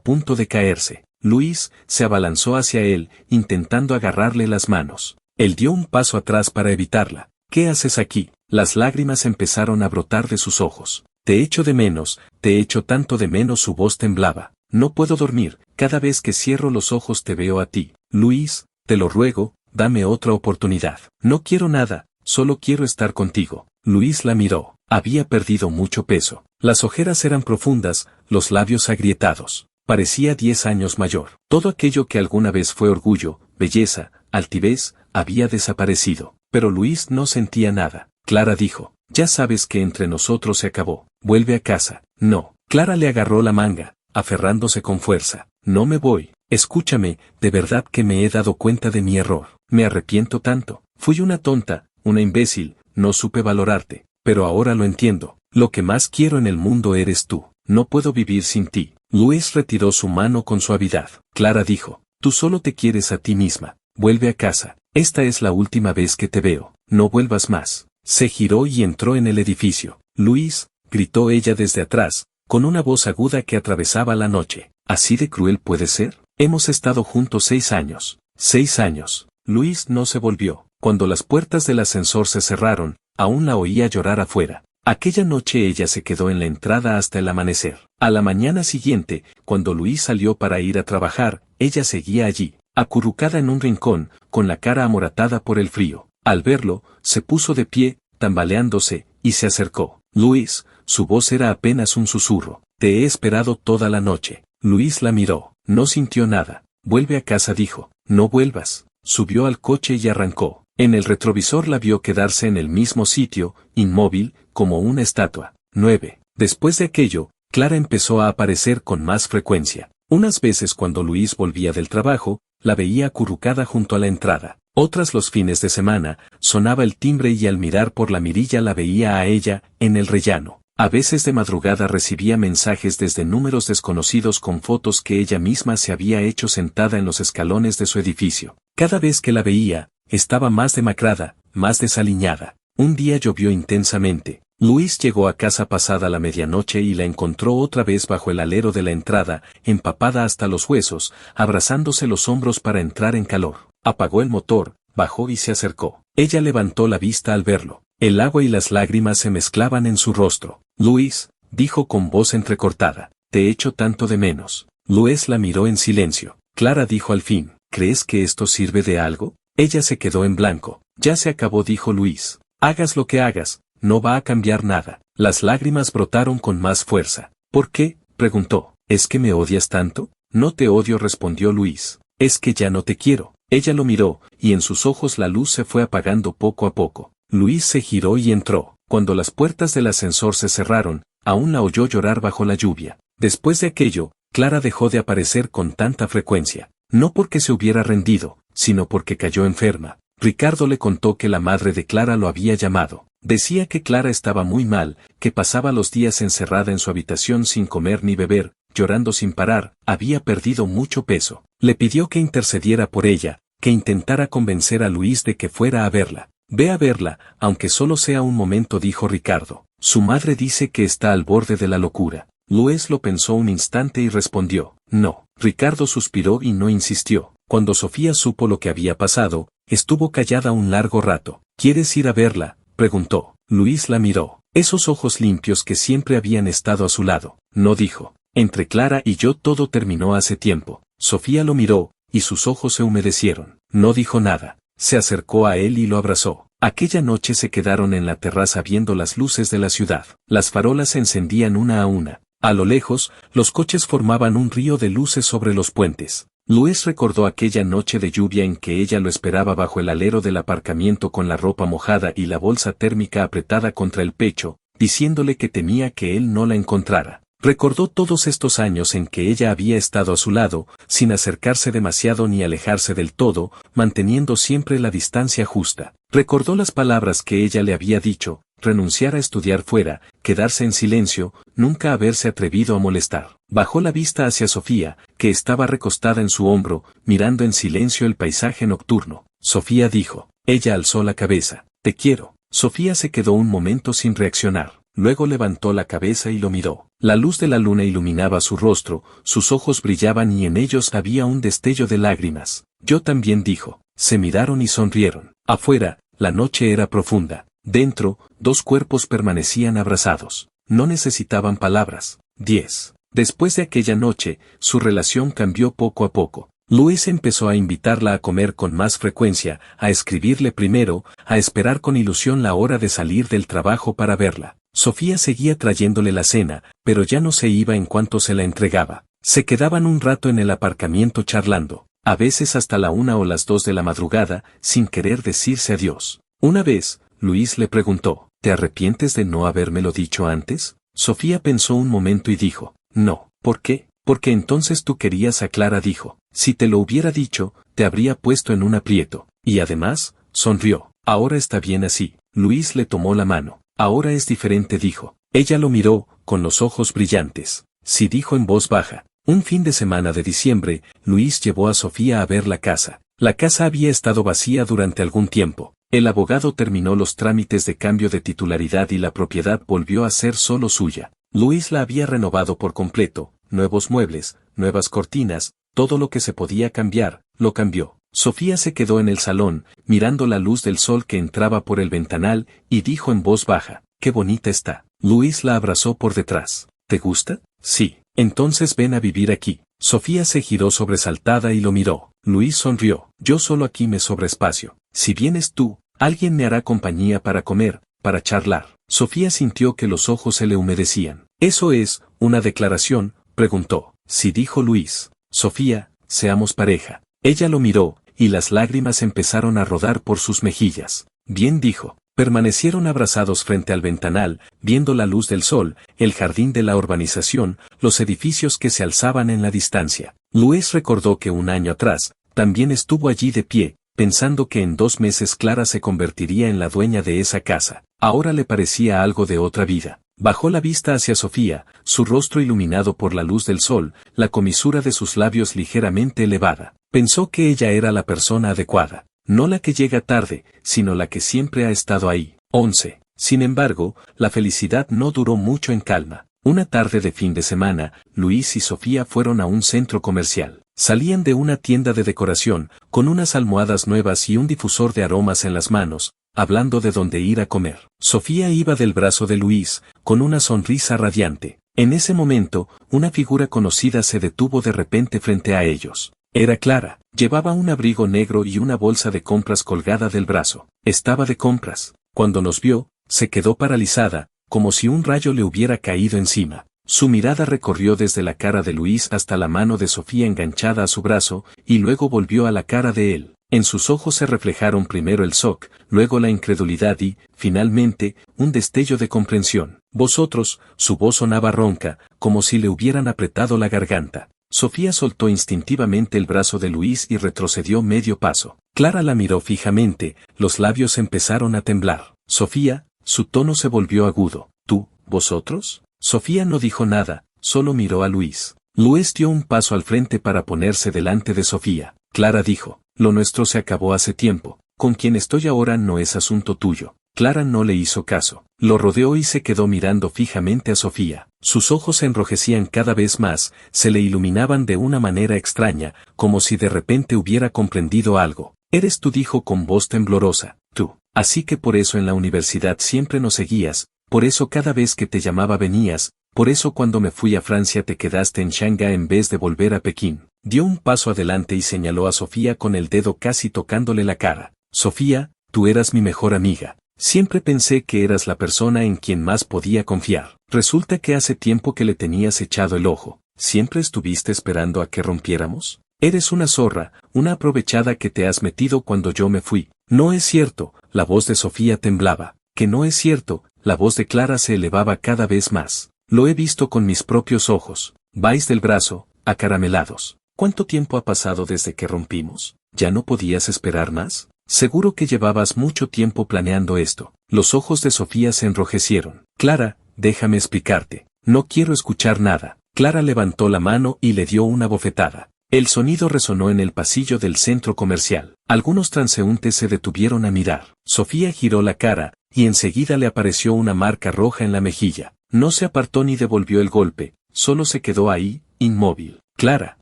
punto de caerse. Luis se abalanzó hacia él, intentando agarrarle las manos. Él dio un paso atrás para evitarla. ¿Qué haces aquí? Las lágrimas empezaron a brotar de sus ojos. Te echo de menos, te echo tanto de menos. Su voz temblaba. No puedo dormir, cada vez que cierro los ojos te veo a ti. Luis, te lo ruego, dame otra oportunidad. No quiero nada, solo quiero estar contigo. Luis la miró. Había perdido mucho peso. Las ojeras eran profundas, los labios agrietados. Parecía 10 años mayor. Todo aquello que alguna vez fue orgullo, belleza, altivez, había desaparecido. Pero Luis no sentía nada. Clara dijo, ya sabes que entre nosotros se acabó. Vuelve a casa. No. Clara le agarró la manga, aferrándose con fuerza. No me voy. Escúchame, de verdad que me he dado cuenta de mi error. Me arrepiento tanto. Fui una tonta, una imbécil, no supe valorarte. Pero ahora lo entiendo. Lo que más quiero en el mundo eres tú. No puedo vivir sin ti. Luis retiró su mano con suavidad. Clara dijo, tú solo te quieres a ti misma. Vuelve a casa. Esta es la última vez que te veo. No vuelvas más. Se giró y entró en el edificio. Luis, gritó ella desde atrás, con una voz aguda que atravesaba la noche. ¿Así de cruel puede ser? Hemos estado juntos 6 años. 6 años. Luis no se volvió. Cuando las puertas del ascensor se cerraron, aún la oía llorar afuera. Aquella noche ella se quedó en la entrada hasta el amanecer. A la mañana siguiente, cuando Luis salió para ir a trabajar, ella seguía allí, acurrucada en un rincón, con la cara amoratada por el frío. Al verlo, se puso de pie, tambaleándose, y se acercó. Luis, su voz era apenas un susurro. Te he esperado toda la noche. Luis la miró. No sintió nada. Vuelve a casa, dijo. No vuelvas. Subió al coche y arrancó. En el retrovisor la vio quedarse en el mismo sitio, inmóvil, como una estatua. 9. Después de aquello, Clara empezó a aparecer con más frecuencia. Unas veces cuando Luis volvía del trabajo, la veía acurrucada junto a la entrada. Otras los fines de semana, sonaba el timbre y al mirar por la mirilla la veía a ella, en el rellano. A veces de madrugada recibía mensajes desde números desconocidos con fotos que ella misma se había hecho sentada en los escalones de su edificio. Cada vez que la veía, estaba más demacrada, más desaliñada. Un día llovió intensamente. Luis llegó a casa pasada la medianoche y la encontró otra vez bajo el alero de la entrada, empapada hasta los huesos, abrazándose los hombros para entrar en calor. Apagó el motor, bajó y se acercó. Ella levantó la vista al verlo. El agua y las lágrimas se mezclaban en su rostro. Luis, dijo con voz entrecortada, te echo tanto de menos. Luis la miró en silencio. Clara dijo al fin, ¿crees que esto sirve de algo? Ella se quedó en blanco. Ya se acabó, dijo Luis. Hagas lo que hagas, no va a cambiar nada. Las lágrimas brotaron con más fuerza. ¿Por qué? Preguntó. ¿Es que me odias tanto? No te odio, respondió Luis. Es que ya no te quiero. Ella lo miró, y en sus ojos la luz se fue apagando poco a poco. Luis se giró y entró. Cuando las puertas del ascensor se cerraron, aún la oyó llorar bajo la lluvia. Después de aquello, Clara dejó de aparecer con tanta frecuencia. No porque se hubiera rendido, sino porque cayó enferma. Ricardo le contó que la madre de Clara lo había llamado. Decía que Clara estaba muy mal, que pasaba los días encerrada en su habitación sin comer ni beber, llorando sin parar, había perdido mucho peso. Le pidió que intercediera por ella, que intentara convencer a Luis de que fuera a verla. Ve a verla, aunque solo sea un momento, dijo Ricardo. Su madre dice que está al borde de la locura. Luis lo pensó un instante y respondió, no. Ricardo suspiró y no insistió. Cuando Sofía supo lo que había pasado, estuvo callada un largo rato. ¿Quieres ir a verla?, preguntó. Luis la miró. Esos ojos limpios que siempre habían estado a su lado. No dijo. Entre Clara y yo todo terminó hace tiempo. Sofía lo miró, y sus ojos se humedecieron. No dijo nada. Se acercó a él y lo abrazó. Aquella noche se quedaron en la terraza viendo las luces de la ciudad. Las farolas se encendían una a una. A lo lejos, los coches formaban un río de luces sobre los puentes. Luis recordó aquella noche de lluvia en que ella lo esperaba bajo el alero del aparcamiento con la ropa mojada y la bolsa térmica apretada contra el pecho, diciéndole que temía que él no la encontrara. Recordó todos estos años en que ella había estado a su lado, sin acercarse demasiado ni alejarse del todo, manteniendo siempre la distancia justa. Recordó las palabras que ella le había dicho, renunciar a estudiar fuera, quedarse en silencio, nunca haberse atrevido a molestar. Bajó la vista hacia Sofía, que estaba recostada en su hombro, mirando en silencio el paisaje nocturno. Sofía dijo. Ella alzó la cabeza. Te quiero. Sofía se quedó un momento sin reaccionar. Luego levantó la cabeza y lo miró. La luz de la luna iluminaba su rostro, sus ojos brillaban y en ellos había un destello de lágrimas. Yo también, dijo. Se miraron y sonrieron. Afuera, la noche era profunda. Dentro, dos cuerpos permanecían abrazados. No necesitaban palabras. 10. Después de aquella noche, su relación cambió poco a poco. Luis empezó a invitarla a comer con más frecuencia, a escribirle primero, a esperar con ilusión la hora de salir del trabajo para verla. Sofía seguía trayéndole la cena, pero ya no se iba en cuanto se la entregaba. Se quedaban un rato en el aparcamiento charlando, a veces hasta la 1 o las 2 de la madrugada, sin querer decirse adiós. Una vez, Luis le preguntó, ¿te arrepientes de no habérmelo dicho antes? Sofía pensó un momento y dijo, no. ¿Por qué? Porque entonces tú querías a Clara, dijo. Si te lo hubiera dicho, te habría puesto en un aprieto. Y además, sonrió. Ahora está bien así. Luis le tomó la mano. Ahora es diferente, dijo. Ella lo miró, con los ojos brillantes. Sí, dijo en voz baja. Un fin de semana de diciembre, Luis llevó a Sofía a ver la casa. La casa había estado vacía durante algún tiempo. El abogado terminó los trámites de cambio de titularidad y la propiedad volvió a ser solo suya. Luis la había renovado por completo, nuevos muebles, nuevas cortinas, todo lo que se podía cambiar, lo cambió. Sofía se quedó en el salón, mirando la luz del sol que entraba por el ventanal, y dijo en voz baja, «Qué bonita está». Luis la abrazó por detrás. «¿Te gusta?» «Sí». «Entonces ven a vivir aquí». Sofía se giró sobresaltada y lo miró. Luis sonrió. «Yo solo aquí me sobra espacio. Si vienes tú, alguien me hará compañía para comer, para charlar». Sofía sintió que los ojos se le humedecían. «¿Eso es una declaración?», preguntó. «Sí», dijo Luis. «Sofía, seamos pareja». Ella lo miró, y las lágrimas empezaron a rodar por sus mejillas. «Bien», dijo. Permanecieron abrazados frente al ventanal, viendo la luz del sol, el jardín de la urbanización, los edificios que se alzaban en la distancia. Luis recordó que un año atrás, también estuvo allí de pie, pensando que en 2 meses Clara se convertiría en la dueña de esa casa. Ahora le parecía algo de otra vida. Bajó la vista hacia Sofía, su rostro iluminado por la luz del sol, la comisura de sus labios ligeramente elevada. Pensó que ella era la persona adecuada. No la que llega tarde, sino la que siempre ha estado ahí. 11. Sin embargo, la felicidad no duró mucho en calma. Una tarde de fin de semana, Luis y Sofía fueron a un centro comercial. Salían de una tienda de decoración, con unas almohadas nuevas y un difusor de aromas en las manos, hablando de dónde ir a comer. Sofía iba del brazo de Luis, con una sonrisa radiante. En ese momento, una figura conocida se detuvo de repente frente a ellos. Era Clara. Llevaba un abrigo negro y una bolsa de compras colgada del brazo. Estaba de compras. Cuando nos vio, se quedó paralizada, como si un rayo le hubiera caído encima. Su mirada recorrió desde la cara de Luis hasta la mano de Sofía enganchada a su brazo, y luego volvió a la cara de él. En sus ojos se reflejaron primero el shock, luego la incredulidad y, finalmente, un destello de comprensión. «Vosotros», su voz sonaba ronca, como si le hubieran apretado la garganta. Sofía soltó instintivamente el brazo de Luis y retrocedió medio paso. Clara la miró fijamente, los labios empezaron a temblar. «Sofía», su tono se volvió agudo. «¿Tú, vosotros?» Sofía no dijo nada, solo miró a Luis. Luis dio un paso al frente para ponerse delante de Sofía. Clara dijo, «Lo nuestro se acabó hace tiempo. Con quien estoy ahora no es asunto tuyo». Clara no le hizo caso. Lo rodeó y se quedó mirando fijamente a Sofía. Sus ojos se enrojecían cada vez más, se le iluminaban de una manera extraña, como si de repente hubiera comprendido algo. «Eres tú», dijo con voz temblorosa. «Tú. Así que por eso en la universidad siempre nos seguías, por eso cada vez que te llamaba venías, por eso cuando me fui a Francia te quedaste en Shanghái en vez de volver a Pekín». Dio un paso adelante y señaló a Sofía con el dedo casi tocándole la cara. «Sofía, tú eras mi mejor amiga. Siempre pensé que eras la persona en quien más podía confiar. Resulta que hace tiempo que le tenías echado el ojo. ¿Siempre estuviste esperando a que rompiéramos? Eres una zorra, una aprovechada que te has metido cuando yo me fui». «No es cierto», la voz de Sofía temblaba. «Que no es cierto», la voz de Clara se elevaba cada vez más. «Lo he visto con mis propios ojos. Vais del brazo, acaramelados. ¿Cuánto tiempo ha pasado desde que rompimos? ¿Ya no podías esperar más? Seguro que llevabas mucho tiempo planeando esto». Los ojos de Sofía se enrojecieron. «Clara, déjame explicarte. No quiero escuchar nada». Clara levantó la mano y le dio una bofetada. El sonido resonó en el pasillo del centro comercial. Algunos transeúntes se detuvieron a mirar. Sofía giró la cara, y enseguida le apareció una marca roja en la mejilla. No se apartó ni devolvió el golpe, solo se quedó ahí, inmóvil. «Clara»,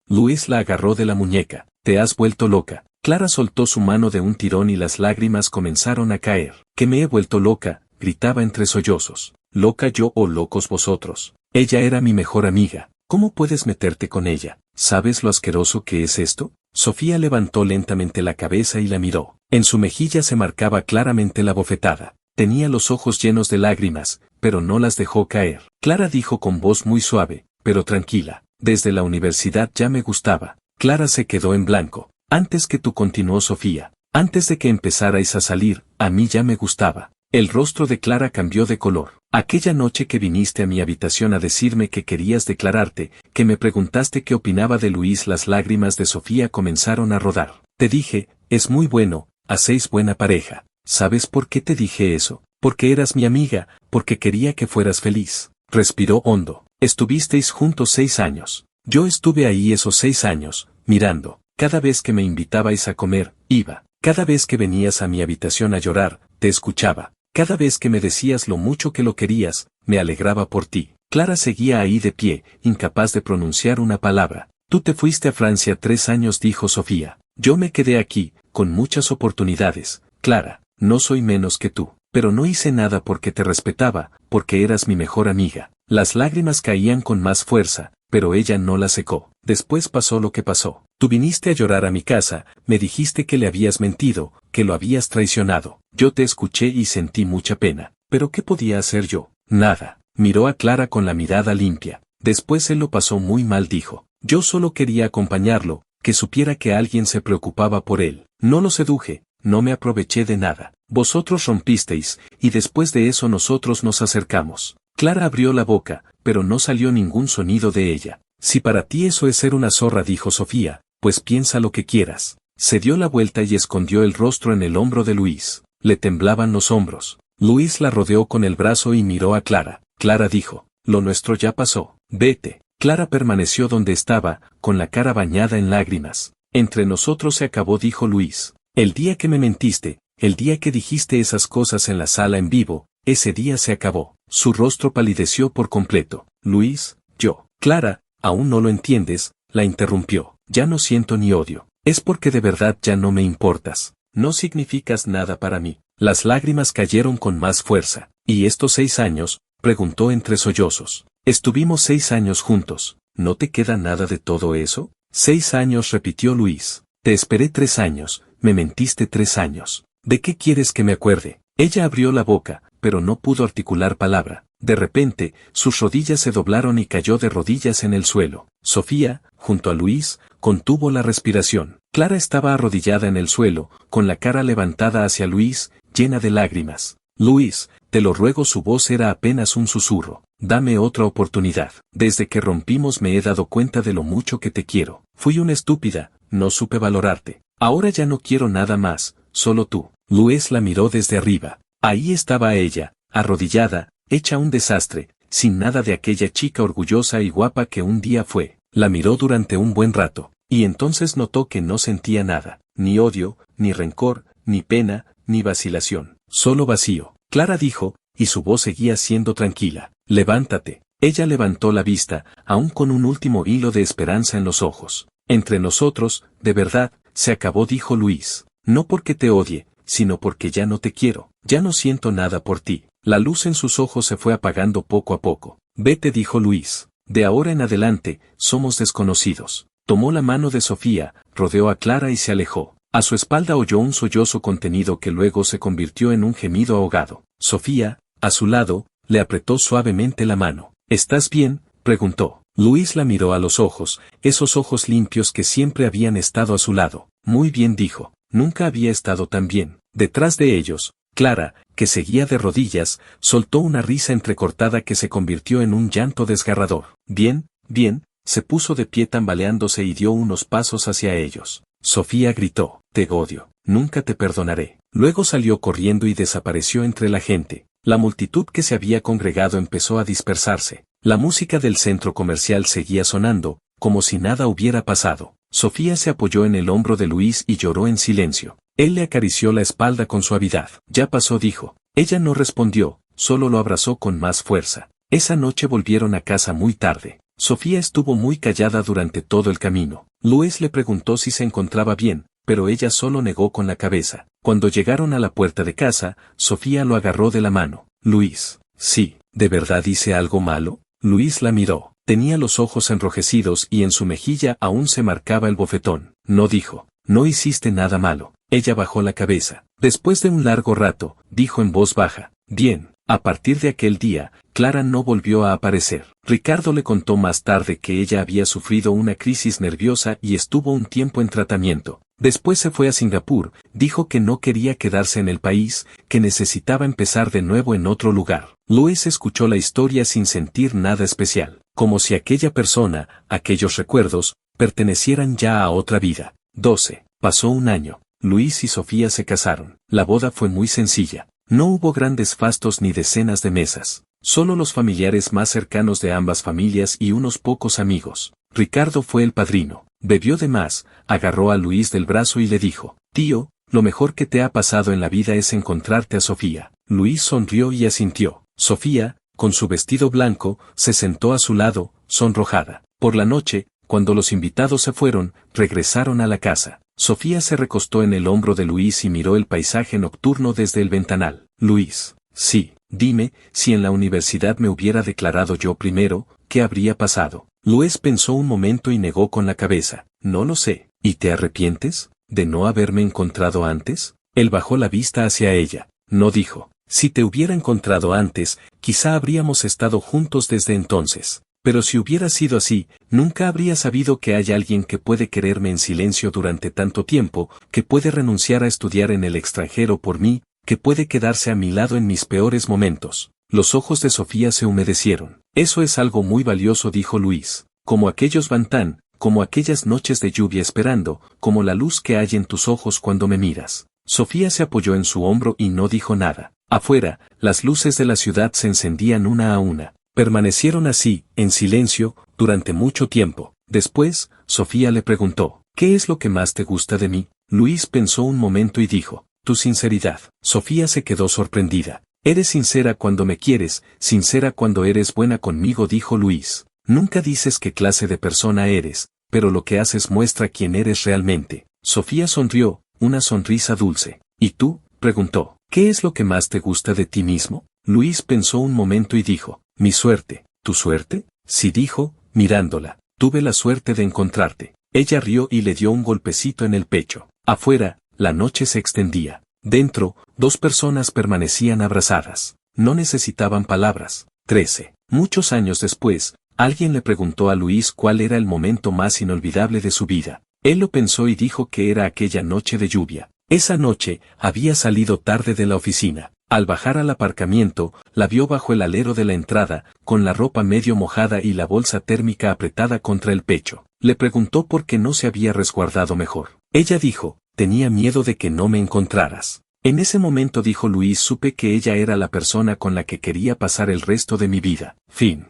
Luis la agarró de la muñeca. «Te has vuelto loca». Clara soltó su mano de un tirón y las lágrimas comenzaron a caer. «¿Que me he vuelto loca?», gritaba entre sollozos. «¿Loca yo o locos vosotros? Ella era mi mejor amiga. ¿Cómo puedes meterte con ella? ¿Sabes lo asqueroso que es esto?». Sofía levantó lentamente la cabeza y la miró. En su mejilla se marcaba claramente la bofetada. Tenía los ojos llenos de lágrimas, pero no las dejó caer. Clara dijo con voz muy suave, pero tranquila, «Desde la universidad ya me gustaba». Clara se quedó en blanco. «Antes que tú», continuó Sofía. «Antes de que empezarais a salir, a mí ya me gustaba». El rostro de Clara cambió de color. Aquella noche que viniste a mi habitación a decirme que querías declararte, que me preguntaste qué opinaba de Luis, las lágrimas de Sofía comenzaron a rodar. Te dije, es muy bueno, hacéis buena pareja. ¿Sabes por qué te dije eso? Porque eras mi amiga, porque quería que fueras feliz. Respiró hondo. Estuvisteis juntos 6 años. Yo estuve ahí esos 6 años, mirando. Cada vez que me invitabais a comer, iba. Cada vez que venías a mi habitación a llorar, te escuchaba. Cada vez que me decías lo mucho que lo querías, me alegraba por ti. Clara seguía ahí de pie, incapaz de pronunciar una palabra. Tú te fuiste a Francia 3 años, dijo Sofía. Yo me quedé aquí, con muchas oportunidades. Clara, no soy menos que tú. Pero no hice nada porque te respetaba, porque eras mi mejor amiga. Las lágrimas caían con más fuerza, pero ella no las secó. Después pasó lo que pasó. Tú viniste a llorar a mi casa, me dijiste que le habías mentido, que lo habías traicionado. Yo te escuché y sentí mucha pena. ¿Pero qué podía hacer yo? Nada. Miró a Clara con la mirada limpia. Después él lo pasó muy mal, dijo. Yo solo quería acompañarlo, que supiera que alguien se preocupaba por él. No lo seduje, no me aproveché de nada. Vosotros rompisteis, y después de eso nosotros nos acercamos. Clara abrió la boca, pero no salió ningún sonido de ella. Si para ti eso es ser una zorra, dijo Sofía, pues piensa lo que quieras. Se dio la vuelta y escondió el rostro en el hombro de Luis. Le temblaban los hombros. Luis la rodeó con el brazo y miró a Clara. Clara dijo, lo nuestro ya pasó, vete. Clara permaneció donde estaba, con la cara bañada en lágrimas. Entre nosotros se acabó, dijo Luis. El día que me mentiste, el día que dijiste esas cosas en la sala en vivo, ese día se acabó. Su rostro palideció por completo. Luis, yo. Clara, aún no lo entiendes, la interrumpió. Ya no siento ni odio. Es porque de verdad ya no me importas. No significas nada para mí. Las lágrimas cayeron con más fuerza. ¿Y estos 6 años? Preguntó entre sollozos. Estuvimos 6 años juntos. ¿No te queda nada de todo eso? 6 años, repitió Luis. Te esperé 3 años, me mentiste 3 años. ¿De qué quieres que me acuerde? Ella abrió la boca, pero no pudo articular palabra. De repente, sus rodillas se doblaron y cayó de rodillas en el suelo. Sofía, junto a Luis, contuvo la respiración. Clara estaba arrodillada en el suelo, con la cara levantada hacia Luis, llena de lágrimas. Luis, te lo ruego, su voz era apenas un susurro. Dame otra oportunidad. Desde que rompimos me he dado cuenta de lo mucho que te quiero. Fui una estúpida, no supe valorarte. Ahora ya no quiero nada más, solo tú. Luis la miró desde arriba. Ahí estaba ella, arrodillada, hecha un desastre, sin nada de aquella chica orgullosa y guapa que un día fue. La miró durante un buen rato, y entonces notó que no sentía nada, ni odio, ni rencor, ni pena, ni vacilación, solo vacío. Clara dijo, y su voz seguía siendo tranquila, levántate. Ella levantó la vista, aún con un último hilo de esperanza en los ojos. Entre nosotros, de verdad, se acabó, dijo Luis. No porque te odie, sino porque ya no te quiero, ya no siento nada por ti. La luz en sus ojos se fue apagando poco a poco. Vete, dijo Luis. De ahora en adelante, somos desconocidos. Tomó la mano de Sofía, rodeó a Clara y se alejó. A su espalda oyó un sollozo contenido que luego se convirtió en un gemido ahogado. Sofía, a su lado, le apretó suavemente la mano. ¿Estás bien?, preguntó. Luis la miró a los ojos, esos ojos limpios que siempre habían estado a su lado. Muy bien, dijo. Nunca había estado tan bien. Detrás de ellos, Clara, que seguía de rodillas, soltó una risa entrecortada que se convirtió en un llanto desgarrador. Bien, bien, se puso de pie tambaleándose y dio unos pasos hacia ellos. Sofía gritó, te odio, nunca te perdonaré. Luego salió corriendo y desapareció entre la gente. La multitud que se había congregado empezó a dispersarse. La música del centro comercial seguía sonando, como si nada hubiera pasado. Sofía se apoyó en el hombro de Luis y lloró en silencio. Él le acarició la espalda con suavidad. Ya pasó, dijo. Ella no respondió, solo lo abrazó con más fuerza. Esa noche volvieron a casa muy tarde. Sofía estuvo muy callada durante todo el camino. Luis le preguntó si se encontraba bien, pero ella solo negó con la cabeza. Cuando llegaron a la puerta de casa, Sofía lo agarró de la mano. Luis, sí, ¿de verdad hice algo malo? Luis la miró. Tenía los ojos enrojecidos y en su mejilla aún se marcaba el bofetón. No, dijo. No hiciste nada malo. Ella bajó la cabeza. Después de un largo rato, dijo en voz baja, bien, A partir de aquel día, Clara no volvió a aparecer. Ricardo le contó más tarde que ella había sufrido una crisis nerviosa y estuvo un tiempo en tratamiento. Después se fue a Singapur, dijo que no quería quedarse en el país, que necesitaba empezar de nuevo en otro lugar. Luis escuchó la historia sin sentir nada especial, como si aquella persona, aquellos recuerdos, pertenecieran ya a otra vida. 12. Pasó un año. Luis y Sofía se casaron. La boda fue muy sencilla. No hubo grandes fastos ni decenas de mesas. Solo los familiares más cercanos de ambas familias y unos pocos amigos. Ricardo fue el padrino. Bebió de más, agarró a Luis del brazo y le dijo: «Tío, lo mejor que te ha pasado en la vida es encontrarte a Sofía». Luis sonrió y asintió. Sofía, con su vestido blanco, se sentó a su lado, sonrojada. Por la noche, cuando los invitados se fueron, regresaron a la casa. Sofía se recostó en el hombro de Luis y miró el paisaje nocturno desde el ventanal. Luis: «Sí, dime, si en la universidad me hubiera declarado yo primero, ¿qué habría pasado?». Luis pensó un momento y negó con la cabeza: «No lo sé». «¿Y te arrepientes de no haberme encontrado antes?». Él bajó la vista hacia ella. No dijo: «Si te hubiera encontrado antes, quizá habríamos estado juntos desde entonces. Pero si hubiera sido así, nunca habría sabido que hay alguien que puede quererme en silencio durante tanto tiempo, que puede renunciar a estudiar en el extranjero por mí, que puede quedarse a mi lado en mis peores momentos». Los ojos de Sofía se humedecieron. «Eso es algo muy valioso», dijo Luis. «Como aquellos Bantán, como aquellas noches de lluvia esperando, como la luz que hay en tus ojos cuando me miras». Sofía se apoyó en su hombro y no dijo nada. Afuera, las luces de la ciudad se encendían una a una. Permanecieron así, en silencio, durante mucho tiempo. Después, Sofía le preguntó: «¿Qué es lo que más te gusta de mí?». Luis pensó un momento y dijo: «Tu sinceridad». Sofía se quedó sorprendida. «Eres sincera cuando me quieres, sincera cuando eres buena conmigo», dijo Luis. «Nunca dices qué clase de persona eres, pero lo que haces muestra quién eres realmente». Sofía sonrió, una sonrisa dulce. «¿Y tú?», preguntó. «¿Qué es lo que más te gusta de ti mismo?». Luis pensó un momento y dijo: «Mi suerte». «¿Tu suerte?». Sí, dijo, mirándola. «Tuve la suerte de encontrarte». Ella rió y le dio un golpecito en el pecho. Afuera, la noche se extendía. Dentro, dos personas permanecían abrazadas. No necesitaban palabras. 13. Muchos años después, alguien le preguntó a Luis cuál era el momento más inolvidable de su vida. Él lo pensó y dijo que era aquella noche de lluvia. Esa noche, había salido tarde de la oficina. Al bajar al aparcamiento, la vio bajo el alero de la entrada, con la ropa medio mojada y la bolsa térmica apretada contra el pecho. Le preguntó por qué no se había resguardado mejor. Ella dijo: «Tenía miedo de que no me encontraras». En ese momento, dijo Luis, supe que ella era la persona con la que quería pasar el resto de mi vida. Fin.